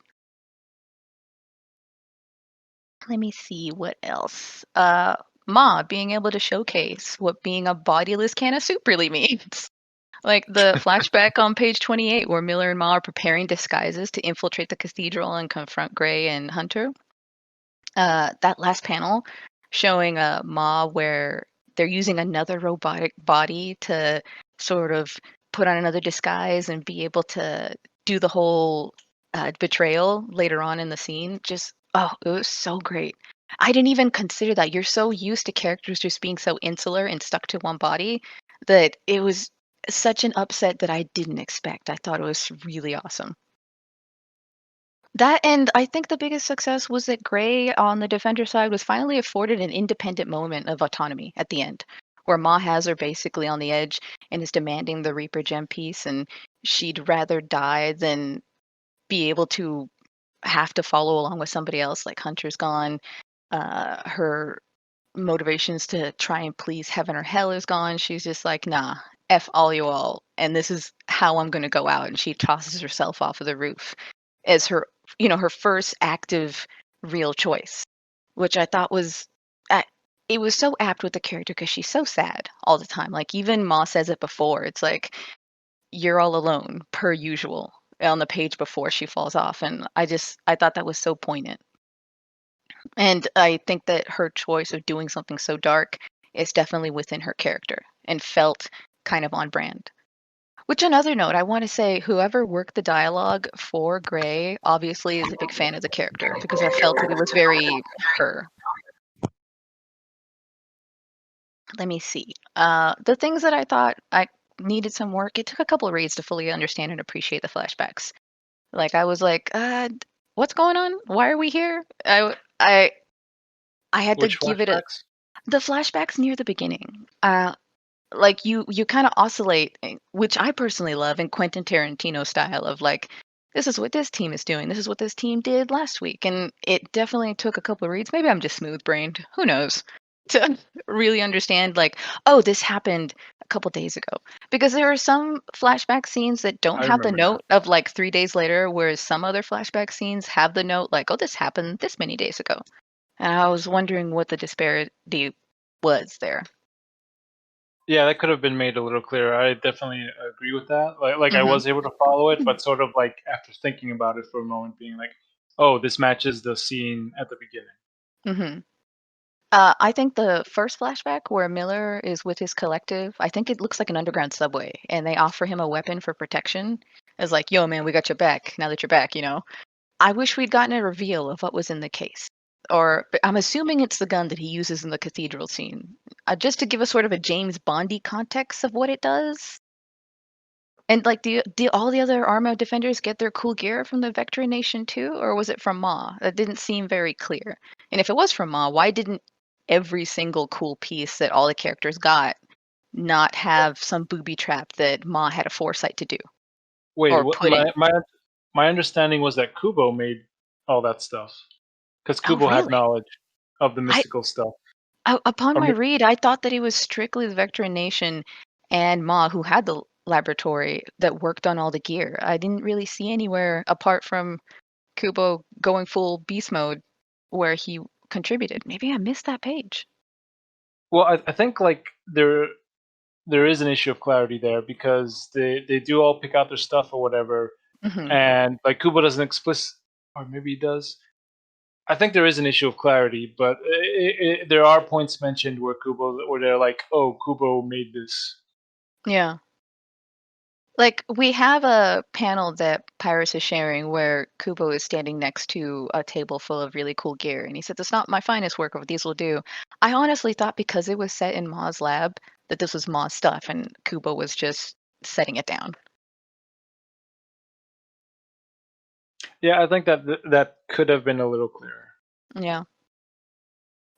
Let me see what else. Ma being able to showcase what being a bodiless can of soup really means. Like the flashback on page 28 where Miller and Ma are preparing disguises to infiltrate the cathedral and confront Gray and Hunter. That last panel showing Ma where they're using another robotic body to sort of put on another disguise and be able to do the whole betrayal later on in the scene. Just Oh, it was so great. I didn't even consider that. You're so used to characters just being so insular and stuck to one body that it was such an upset that I didn't expect. I thought it was really awesome. That, and I think the biggest success was that Gray on the Defender side was finally afforded an independent moment of autonomy at the end, where Ma has her basically on the edge and is demanding the Reaper gem piece, and she'd rather die than be able to have to follow along with somebody else. Like Hunter's gone, her motivations to try and please heaven or hell is gone. She's just like, nah, F all you all, and this is how I'm gonna go out. And she tosses herself off of the roof as her, her first active real choice, which I thought was, it was so apt with the character because she's so sad all the time. Like even Ma says it before. It's like, you're all alone per usual on the page before she falls off. And I thought that was so poignant. And I think that her choice of doing something so dark is definitely within her character and felt kind of on brand. Which, another note, I want to say whoever worked the dialogue for Gray obviously is a big fan of the character because I felt that it was very her. Let me see. The things that I thought I needed some work, it took a couple of reads to fully understand and appreciate the flashbacks. Like I was like, what's going on? Why are we here? I had to Which give it flashbacks? the flashbacks near the beginning. Like you kind of oscillate, which I personally love in Quentin Tarantino style of like, this is what this team is doing. This is what this team did last week. And it definitely took a couple of reads. Maybe I'm just smooth brained. Who knows? To really understand like, oh, this happened a couple days ago. Because there are some flashback scenes that don't I have the remember note of like 3 days later, whereas some other flashback scenes have the note like, oh, this happened this many days ago. And I was wondering what the disparity was there. Yeah, that could have been made a little clearer. I definitely agree with that. Like I Mhm. was able to follow it, but sort of like after thinking about it for a moment, being like, "Oh, this matches the scene at the beginning." Hmm. I think the first flashback where Miller is with his collective, I think it looks like an underground subway, and they offer him a weapon for protection. It's like, yo, man, we got your back. Now that you're back, I wish we'd gotten a reveal of what was in the case. But I'm assuming it's the gun that he uses in the cathedral scene, just to give us sort of a James Bondy context of what it does. And like, do all the other Arma defenders get their cool gear from the Vector Nation too, or was it from Ma? That didn't seem very clear. And if it was from Ma, why didn't every single cool piece that all the characters got not have some booby trap that Ma had a foresight to do Wait, or put in? my understanding was that Kubo made all that stuff because Oh, Kubo had really? knowledge of the I mystical stuff. Upon Or my read, I thought that it was strictly the Vector Nation and Ma who had the laboratory that worked on all the gear. I didn't really see anywhere apart from Kubo going full beast mode where he contributed. Maybe I missed that page. well, I think like there is an issue of clarity there because they do all pick out their stuff or whatever, Hmm. and like Kubo doesn't explicit, or maybe he does. I think there is an issue of clarity, but there are points mentioned where they're like, "Oh, Kubo made this." Yeah. Like, we have a panel that Pyrus is sharing where Kubo is standing next to a table full of really cool gear. And he said, "It's not my finest work, but these will do." I honestly thought because it was set in Ma's lab that this was Ma's stuff and Kubo was just setting it down. Yeah, I think that could have been a little clearer. Yeah.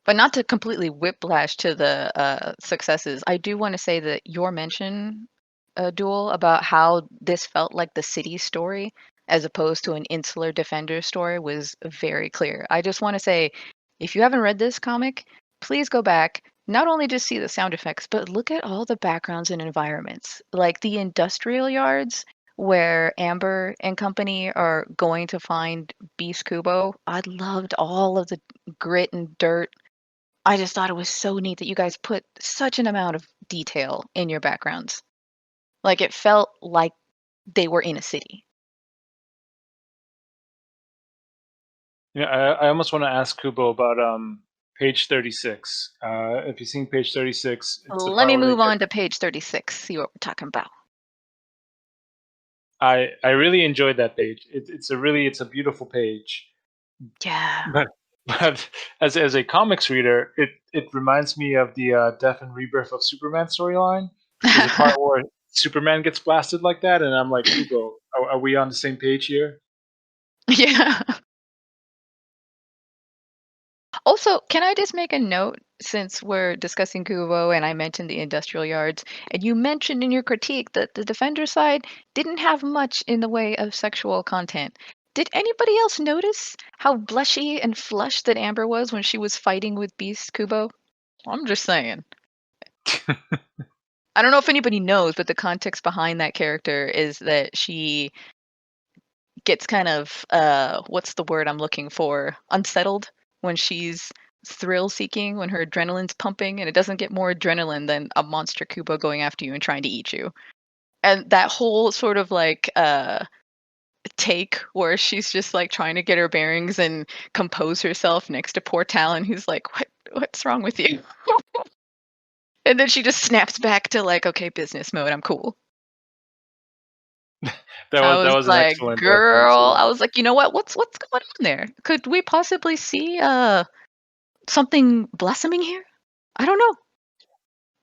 But not to completely whiplash to the successes, I do want to say that your mention, Duel, about how this felt like the city story as opposed to an insular defender story was very clear. I just want to say, if you haven't read this comic, please go back. Not only just see the sound effects, but look at all the backgrounds and environments, like the industrial yards where Amber and company are going to find Beast Kubo. I loved all of the grit and dirt. I just thought it was so neat that you guys put such an amount of detail in your backgrounds. Like it felt like they were in a city. Yeah, I almost want to ask Kubo about page 36. If you've seen page 36, it's the Let part me where they move get. on to page 36, see what we're talking about. I really enjoyed that page. It's a beautiful page. Yeah. But as a comics reader, it reminds me of the Death and Rebirth of Superman storyline. There's a part where Superman gets blasted like that, and I'm like, Kubo, are we on the same page here? Yeah. Also, can I just make a note since we're discussing Kubo and I mentioned the industrial yards, and you mentioned in your critique that the Defender side didn't have much in the way of sexual content. Did anybody else notice how blushy and flushed that Amber was when she was fighting with Beast Kubo? I'm just saying. I don't know if anybody knows, but the context behind that character is that she gets kind of what's the word I'm looking for? Unsettled when she's thrill seeking, when her adrenaline's pumping, and it doesn't get more adrenaline than a monster Kubo going after you and trying to eat you. And that whole sort of like take where she's just like trying to get her bearings and compose herself next to poor Talon, who's like, what's wrong with you? And then she just snaps back to like, okay, business mode, I'm cool. That was an excellent girl. I was like, you know what? What's going on there? Could we possibly see something blossoming here? I don't know.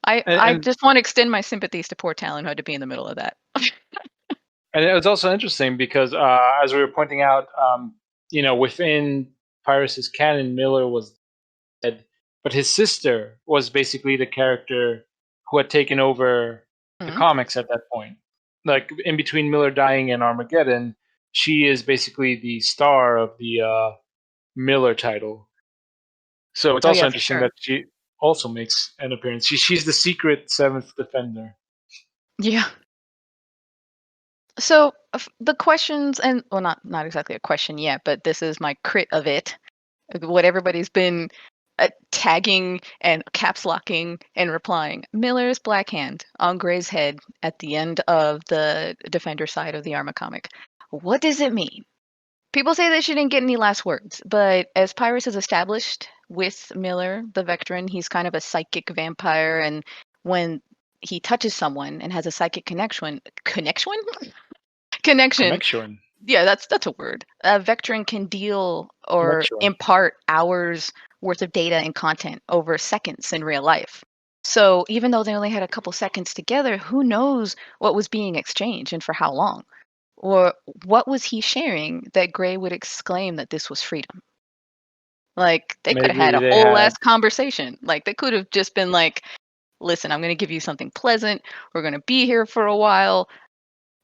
I just want to extend my sympathies to poor Talon who had to be in the middle of that. And it was also interesting because, as we were pointing out, within Pyrus's canon, Miller was dead, but his sister was basically the character who had taken over the comics at that point. Like in between Miller dying and Armageddon, she is basically the star of the Miller title. So it's also interesting that she also makes an appearance. She's the secret seventh defender. Yeah. So the questions, and well, not exactly a question yet, but this is my crit of it. What everybody's been tagging and caps locking and replying. Miller's black hand on Gray's head at the end of the Defender side of the Arma comic. What does it mean? People say that she didn't get any last words, but as Pyrus has established with Miller, the Vectran, he's kind of a psychic vampire, and when he touches someone and has a psychic connection. Yeah, that's a word. A Vectran can deal or impart hours worth of data and content over seconds in real life. So even though they only had a couple seconds together, who knows what was being exchanged and for how long? Or what was he sharing that Gray would exclaim that this was freedom? Like, they could have had a whole ass conversation. Like, they could have just been like, listen, I'm going to give you something pleasant. We're going to be here for a while.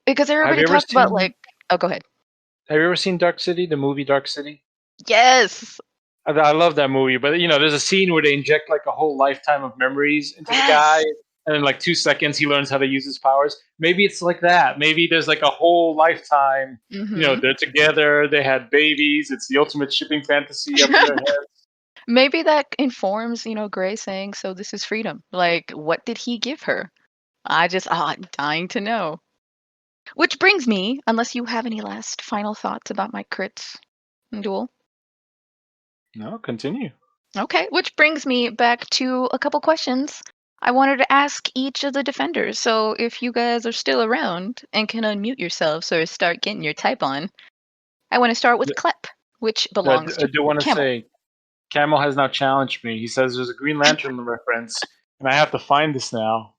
Because everybody talks about, like, oh, go ahead. Have you ever seen Dark City, the movie Dark City? Yes. I love that movie, but there's a scene where they inject like a whole lifetime of memories into the guy, and in like 2 seconds he learns how to use his powers. Maybe it's like that. Maybe there's like a whole lifetime. They're together. They had babies. It's the ultimate shipping fantasy up in their heads. Maybe that informs, Gray saying, "So this is freedom." Like, what did he give her? I'm dying to know. Which brings me, unless you have any last final thoughts about my crits and duel. No, continue. Okay, which brings me back to a couple questions I wanted to ask each of the defenders. So if you guys are still around and can unmute yourselves or start getting your type on, I want to start with Klep, which belongs to I do want to Camel. say, Camel has now challenged me. He says there's a Green Lantern reference, and I have to find this now.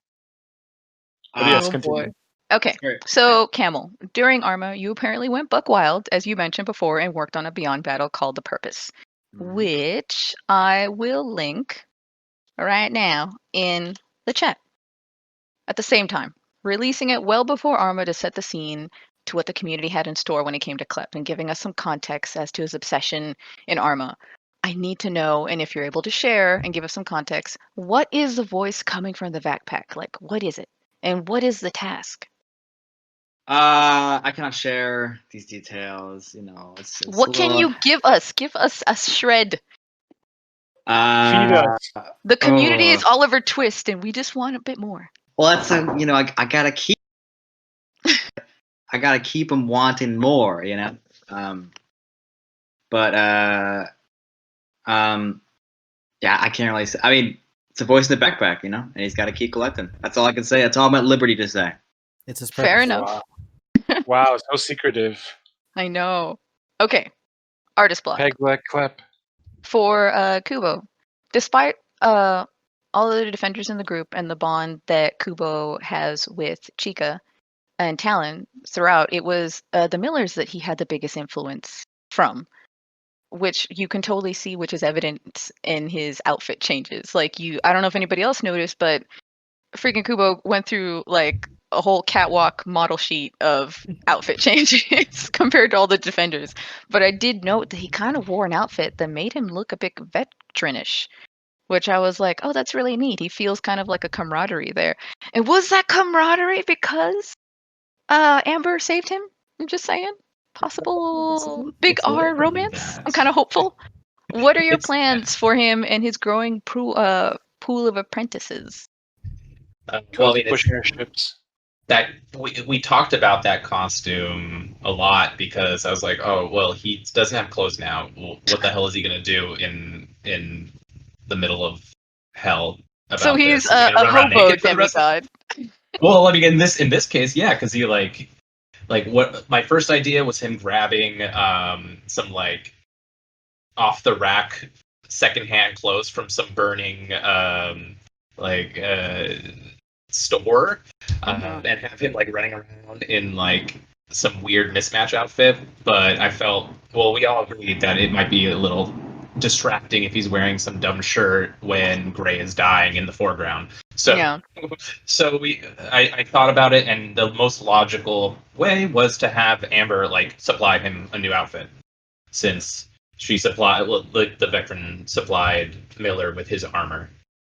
But yes, continue. Boy. Okay, so Camel, during Arma, you apparently went buck wild, as you mentioned before, and worked on a Beyond battle called The Purpose, which I will link right now in the chat. At the same time, releasing it well before Arma to set the scene to what the community had in store when it came to Klep and giving us some context as to his obsession in Arma. I need to know, and if you're able to share and give us some context, what is the voice coming from the backpack? Like, what is it? And what is the task? I cannot share these details. It's what can you give us? Give us a shred. The community is Oliver Twist, and we just want a bit more. Well, that's I gotta keep. I gotta keep them wanting more. But yeah, I can't really say. I mean, it's a voice in the backpack, and he's got to keep collecting. That's all I can say. That's all I'm at liberty to say. It's his purpose. Fair enough. Wow, so secretive. I know. Okay. artist block. Peg leg clap. For Kubo. Despite all the defenders in the group and the bond that Kubo has with Chica and Talon throughout, it was the Millers that he had the biggest influence from, which you can totally see, which is evident in his outfit changes. Like, I don't know if anybody else noticed, but freaking Kubo went through like a whole catwalk model sheet of outfit changes compared to all the defenders. But I did note that he kind of wore an outfit that made him look a bit veteranish, which I was like, oh, that's really neat. He feels kind of like a camaraderie there. And was that camaraderie because Amber saved him? I'm just saying. Possible big R romance? I'm kind of hopeful. What are your plans for him and his growing pool of apprentices? Well, I mean, pushing our ships. That we talked about that costume a lot because I was like, oh well, he doesn't have clothes now. What the hell is he gonna do in the middle of hell? So he's a hobo demigod. Well, I mean, in this case, yeah, because he like what my first idea was him grabbing some like off the rack secondhand clothes from some burning store and have him like running around in like some weird mismatch outfit. But I felt, well, we all agreed that it might be a little distracting if he's wearing some dumb shirt when Gray is dying in the foreground. So yeah. So I thought about it, and the most logical way was to have Amber like supply him a new outfit, since she supplied the veteran supplied Miller with his armor.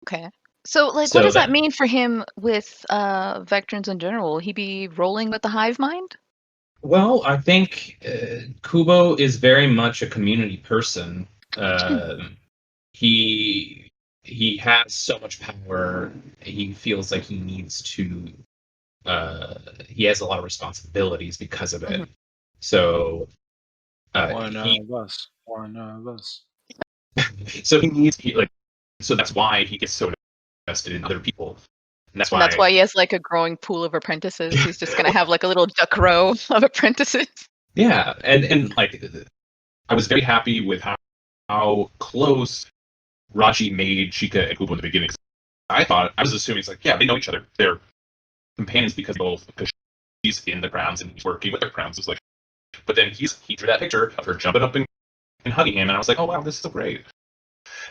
Okay. So, like, what does that mean for him with veterans in general? Will he be rolling with the hive mind? Well, I think Kubo is very much a community person. He has so much power. He feels like he needs to. He has a lot of responsibilities because of it. So one of us. So he needs so that's why he gets so invested in other people. And that's why he has like a growing pool of apprentices. He's just gonna have like a little duck row of apprentices. Yeah, and like I was very happy with how close Raji made Chica and Kubo in the beginning. I was assuming it's like, yeah, they know each other. They're companions because she's in the grounds and he's working with the grounds. It's like, but then he drew that picture of her jumping up and hugging him, and I was like, oh wow, this is so great.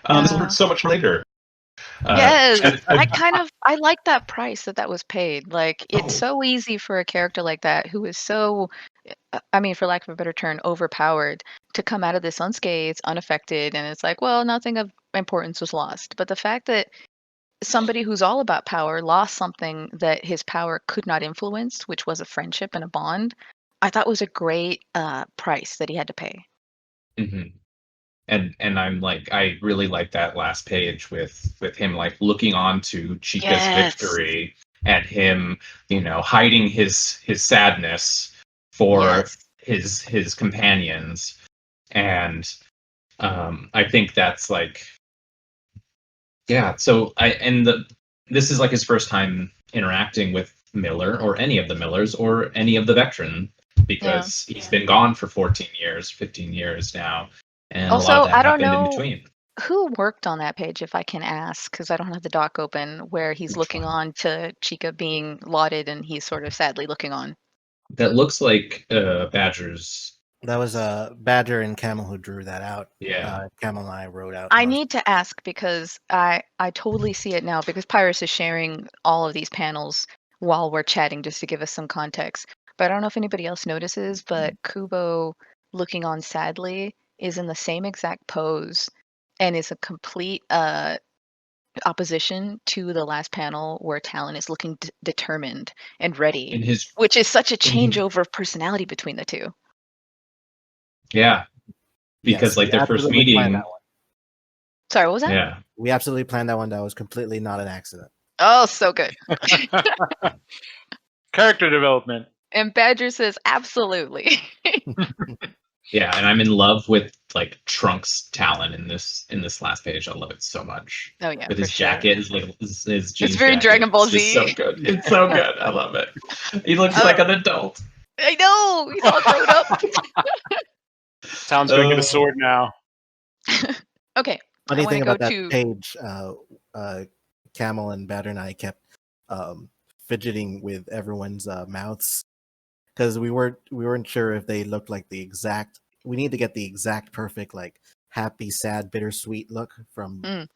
This will hurt so much later. Yes, I like that price that was paid. Like, it's so easy for a character like that who is so, I mean, for lack of a better term, overpowered, to come out of this unscathed, unaffected, and it's like, well, nothing of importance was lost. But the fact that somebody who's all about power lost something that his power could not influence, which was a friendship and a bond, I thought was a great price that he had to pay. Mm-hmm. And I'm like, I really like that last page with him like looking on to Chica's victory and him, hiding his sadness for his companions. And I think that's like, yeah. So this is like his first time interacting with Miller or any of the Millers or any of the veteran, because he's been gone for 15 years now. And also, a lot of that I don't know in between. Who worked on that page, if I can ask, because I don't have the doc open, where he's looking on to Chica being lauded and he's sort of sadly looking on. That looks like Badger's. That was Badger and Camel who drew that out. Yeah. Camel and I wrote out. I need to ask because I totally see it now, because Pyrus is sharing all of these panels while we're chatting just to give us some context. But I don't know if anybody else notices, but Kubo looking on sadly is in the same exact pose and is a complete opposition to the last panel where Talon is looking determined and ready, which is such a changeover of personality between the two. Yeah, because like their first meeting. Sorry, what was that? Yeah, we absolutely planned that one. That was completely not an accident. Oh, so good. Character development. And Badger says, absolutely. Yeah, and I'm in love with like Trunks' Talon in this last page. I love it so much. Oh yeah, with his jacket, his jeans. It's very jacket. Dragon Ball Z. It's so good. It's so good. I love it. He looks like an adult. I know. He's all grown up. Town's gonna get a sword now. Okay. Funny thing about that page, Camel and Batter and I kept fidgeting with everyone's mouths because we weren't sure if they looked like the exact. We need to get the exact perfect like happy, sad, bittersweet look from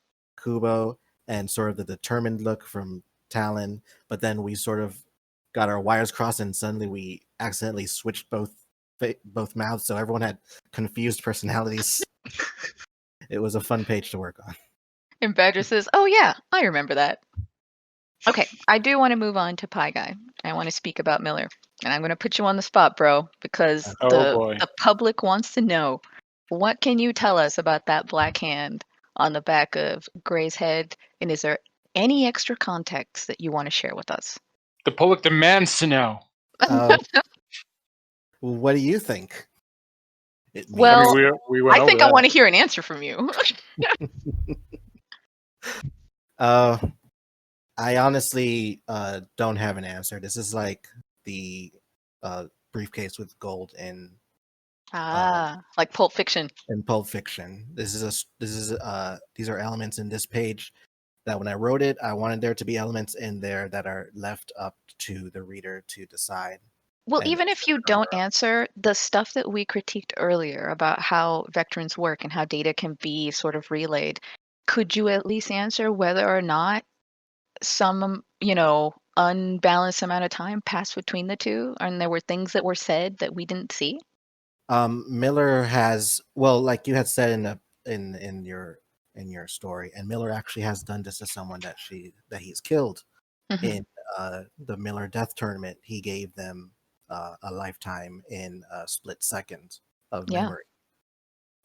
Kubo and sort of the determined look from Talon. But then we sort of got our wires crossed and suddenly we accidentally switched both mouths, so everyone had confused personalities. It was a fun page to work on. And Badger says, "Oh yeah, I remember that." Okay, I do want to move on to Pie Guy. I want to speak about Miller, and I'm going to put you on the spot, bro, because the public wants to know, what can you tell us about that black hand on the back of Gray's head, and is there any extra context that you want to share with us? The public demands to know. What do you think? Well, I think I want to hear an answer from you. I honestly don't have an answer. This is like the briefcase with gold in like Pulp Fiction. In Pulp Fiction, these are elements in this page that when I wrote it, I wanted there to be elements in there that are left up to the reader to decide. Well, even if you don't answer, the stuff that we critiqued earlier about how vectorins work and how data can be sort of relayed, could you at least answer whether or not some, unbalanced amount of time passed between the two, and there were things that were said that we didn't see? Miller has, well, like you had said in your story, and Miller actually has done this to someone that he's killed. In the Miller Death Tournament. He gave them a lifetime in a split second of memory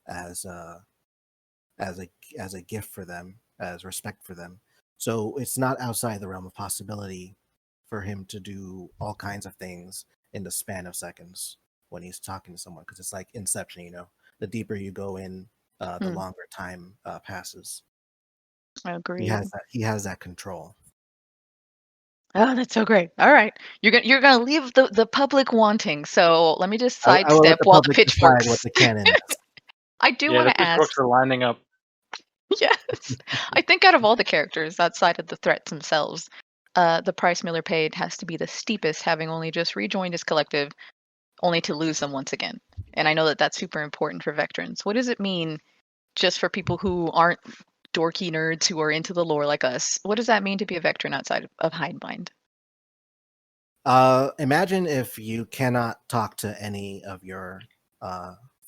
as a gift for them, as respect for them. So it's not outside the realm of possibility for him to do all kinds of things in the span of seconds when he's talking to someone, because it's like Inception, the deeper you go in, the longer time passes. I agree. He has that control. Oh, that's so great. All right. You're gonna leave the public wanting. So let me just sidestep while the pitchforks. What the canon is. I do want to ask. The pitchforks are lining up. Yes. I think out of all the characters outside of the threats themselves, the price Miller paid has to be the steepest, having only just rejoined his collective, only to lose them once again. And I know that that's super important for veterans. What does it mean just for people who aren't dorky nerds who are into the lore like us? What does that mean to be a veteran outside of Hidemind? Imagine if you cannot talk to any of your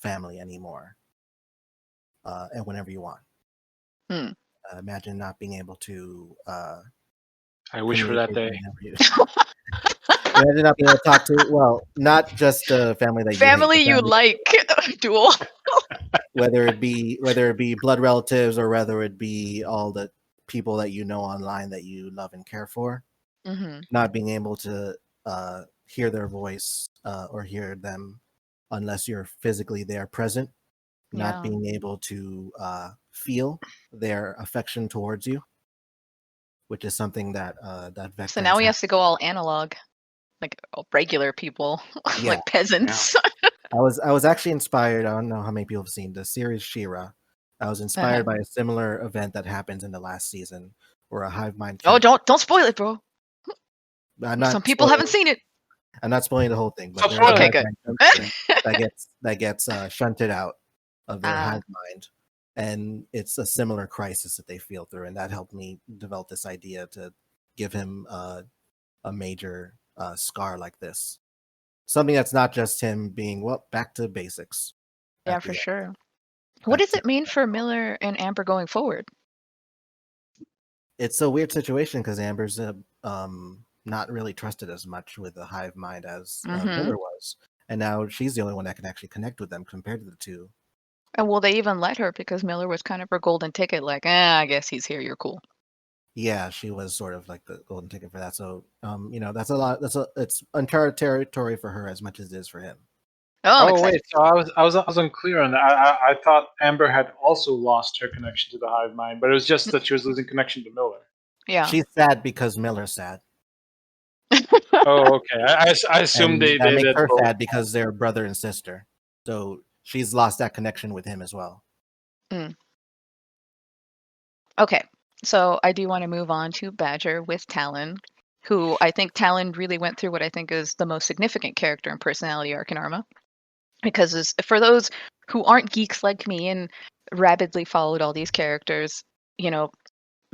family anymore, and whenever you want. Imagine not being able to. I wish for that day. Imagine not being able to talk to, well, not just the family that you like, Duel. whether it be blood relatives or whether it be all the people that you know online that you love and care for, not being able to hear their voice or hear them unless you're physically there present, not being able to feel their affection towards you, which is something that veterans. So now we have to go all analog, like regular people, like peasants. I was actually inspired. I don't know how many people have seen the series She-Ra. I was inspired by a similar event that happens in the last season, where a hive mind. Oh, don't spoil it, bro. Some people haven't seen it. I'm not spoiling the whole thing, but okay, good. that gets shunted out of their hive mind, and it's a similar crisis that they feel through, and that helped me develop this idea to give him a major scar like this. Something that's not just him being, back to basics. Yeah, for sure. What does it mean for Miller and Amber going forward? It's a weird situation because Amber's not really trusted as much with the hive mind as Miller was. And now she's the only one that can actually connect with them compared to the two. And will they even let her, because Miller was kind of her golden ticket, like, I guess he's here, you're cool. Yeah, she was sort of like the golden ticket for that. So, that's a lot. It's uncharted territory for her as much as it is for him. Oh wait, so I was unclear on that. I thought Amber had also lost her connection to the hive mind, but it was just that she was losing connection to Miller. Yeah, she's sad because Miller's sad. Oh, okay. I assume they make her sad because they're brother and sister. So she's lost that connection with him as well. Okay, so I do want to move on to Badger with Talon, who I think Talon really went through what I think is the most significant character and personality arc in Arma. Because for those who aren't geeks like me and rapidly followed all these characters,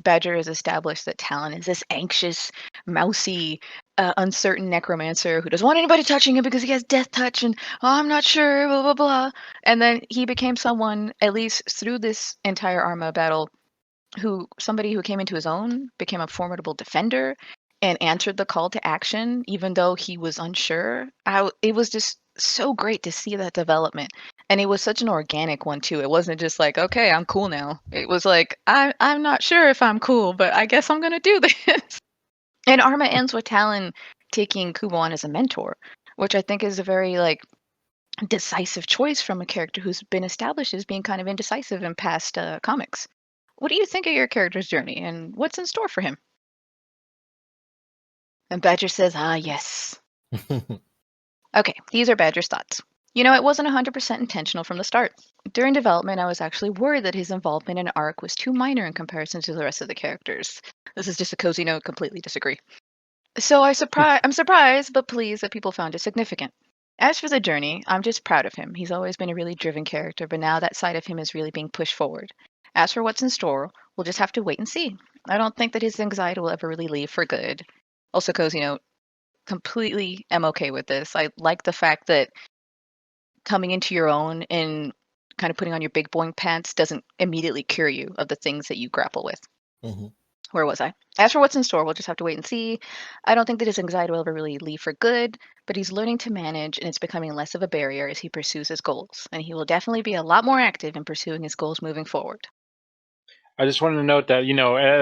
Badger has established that Talon is this anxious, mousy, uncertain necromancer who doesn't want anybody touching him because he has death touch and, I'm not sure, blah, blah, blah. And then he became someone, at least through this entire Arma battle, somebody who came into his own, became a formidable defender, and answered the call to action, even though he was unsure. It was just so great to see that development. And it was such an organic one, too. It wasn't just like, okay, I'm cool now. It was like, I'm not sure if I'm cool, but I guess I'm going to do this. And Arma ends with Talon taking Kubo on as a mentor, which I think is a very, decisive choice from a character who's been established as being kind of indecisive in past comics. What do you think of your character's journey, and what's in store for him? And Badger says, yes. Okay, these are Badger's thoughts. It wasn't 100% intentional from the start. During development, I was actually worried that his involvement in arc was too minor in comparison to the rest of the characters. This is just a cozy note, completely disagree. So I'm surprised, but pleased that people found it significant. As for the journey, I'm just proud of him. He's always been a really driven character, but now that side of him is really being pushed forward. As for what's in store, we'll just have to wait and see. I don't think that his anxiety will ever really leave for good. Also, cozy note, completely am okay with this. I like the fact that coming into your own and kind of putting on your big boy pants doesn't immediately cure you of the things that you grapple with. Mm-hmm. Where was I? As for what's in store, we'll just have to wait and see. I don't think that his anxiety will ever really leave for good, but he's learning to manage, and it's becoming less of a barrier as he pursues his goals. And he will definitely be a lot more active in pursuing his goals moving forward. I just wanted to note that,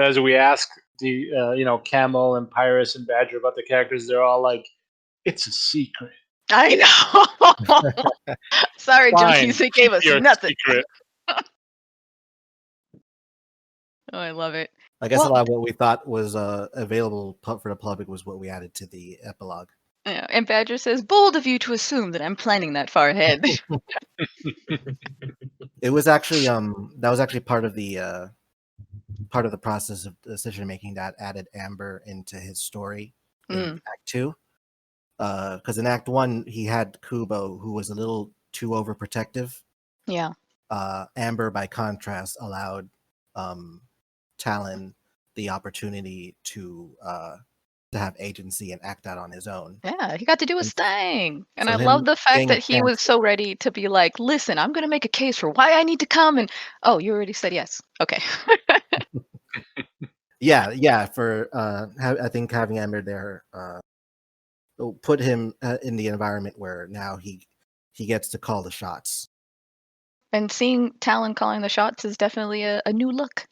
as we ask the, Camel and Pyrus and Badger about the characters, they're all like, it's a secret. I know. Sorry, Junkies, they gave us nothing. Secret. Oh, I love it. I guess a lot of what we thought was available for the public was what we added to the epilogue. Yeah, and Badger says, bold of you to assume that I'm planning that far ahead. It was actually that was actually part of the process of decision making that added Amber into his story in Act 2. Because in Act 1 he had Kubo, who was a little too overprotective. Yeah. Amber, by contrast, allowed Talon the opportunity to have agency and act out on his own. Yeah, he got to do his thing. And so I love the fact that he was so ready to be like, listen, I'm going to make a case for why I need to come. And, oh, you already said yes. Okay. Yeah. For I think having Amber there put him in the environment where now he gets to call the shots. And seeing Talon calling the shots is definitely a new look.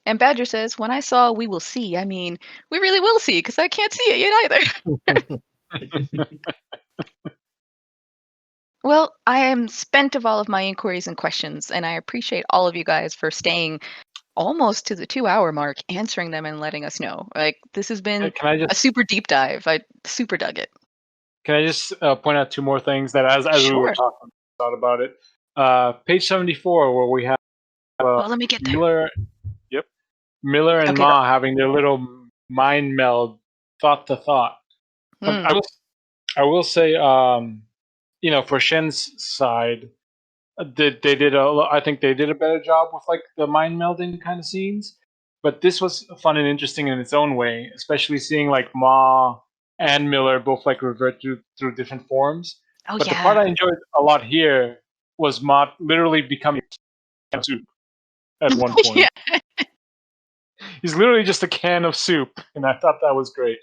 And Badger says, when I saw we will see, I mean, we really will see, because I can't see it yet either. Well, I am spent of all of my inquiries and questions, and I appreciate all of you guys for staying almost to the 2-hour mark, answering them and letting us know. Like, this has been a super deep dive. I super dug it. Can I just point out two more things that as we were talking about it? Page 74, where we have let me get there. Miller and Ma having their little mind meld, thought to thought. I will say, for Shen's side, I think they did a better job with like the mind melding kind of scenes. But this was fun and interesting in its own way, especially seeing like Ma and Miller both like revert through different forms. But the part I enjoyed a lot here was Ma literally becoming a can of soup at one point. Yeah. He's literally just a can of soup, and I thought that was great.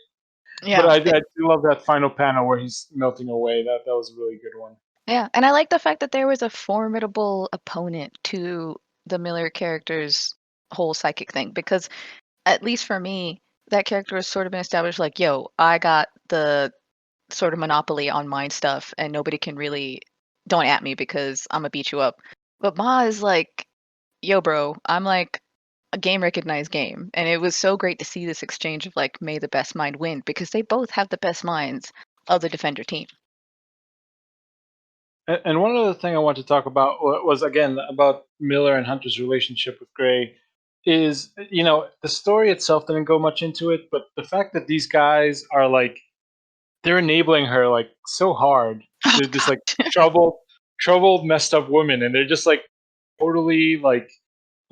Yeah, but I do love that final panel where he's melting away. That was a really good one. Yeah, and I like the fact that there was a formidable opponent to the Miller character's whole psychic thing, because at least for me, that character has sort of been established like, yo, I got the sort of monopoly on mind stuff, and nobody can really don't at me because I'm gonna beat you up. But Ma is like, yo, bro, I'm like a game recognized game. And it was so great to see this exchange of like, may the best mind win, because they both have the best minds of the defender team. And one other thing I want to talk about was again about Miller and Hunter's relationship with Gray. Is the story itself didn't go much into it, but the fact that these guys are like they're enabling her like so hard. They're just like troubled, messed up women, and they're just like totally like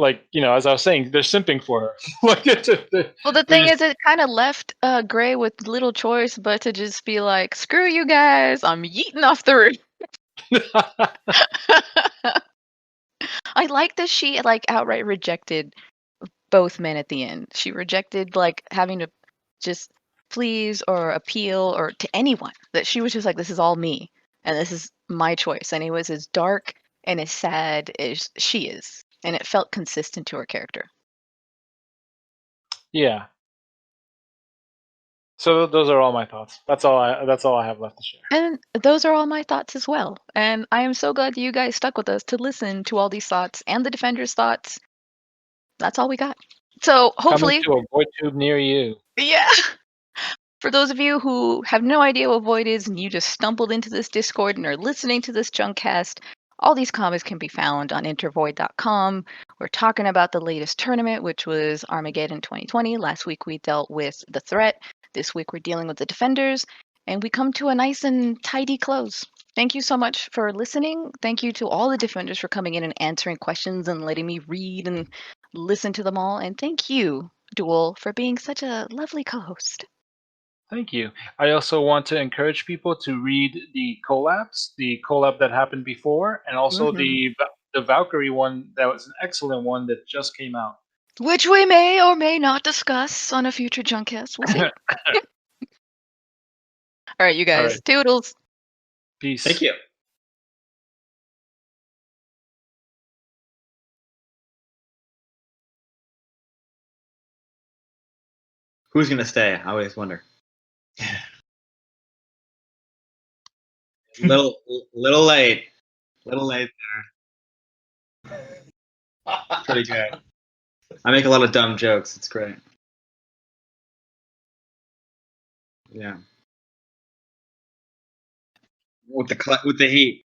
as I was saying, they're simping for her. Like well, the thing is, it kind of left Gray with little choice but to just be like, "Screw you guys, I'm yeeting off the roof." I like that she like outright rejected both men at the end. She rejected like having to just please or appeal or to anyone. That she was just like, this is all me and this is my choice. And it was as dark and as sad as she is. And it felt consistent to her character. Yeah. So those are all my thoughts. That's all I have left to share. And those are all my thoughts as well. And I am so glad that you guys stuck with us to listen to all these thoughts and the Defenders' thoughts. That's all we got. So hopefully, coming to a void tube near you. Yeah. For those of you who have no idea what Void is and you just stumbled into this Discord and are listening to this Junkcast, all these comics can be found on enterVoid.com. We're talking about the latest tournament, which was Armageddon 2020. Last week we dealt with the threat. This week we're dealing with the Defenders. And we come to a nice and tidy close. Thank you so much for listening. Thank you to all the Defenders for coming in and answering questions and letting me read and listen to them all. And thank you, Duel, for being such a lovely co-host. Thank you. I also want to encourage people to read the collab that happened before, and also the Valkyrie one. That was an excellent one that just came out. Which we may or may not discuss on a future Junkcast. We'll see. All right, you guys. Right. Toodles. Peace. Thank you. Who's gonna stay? I always wonder. little late. Little late there. Pretty good. I make a lot of dumb jokes. It's great. Yeah. With the heat.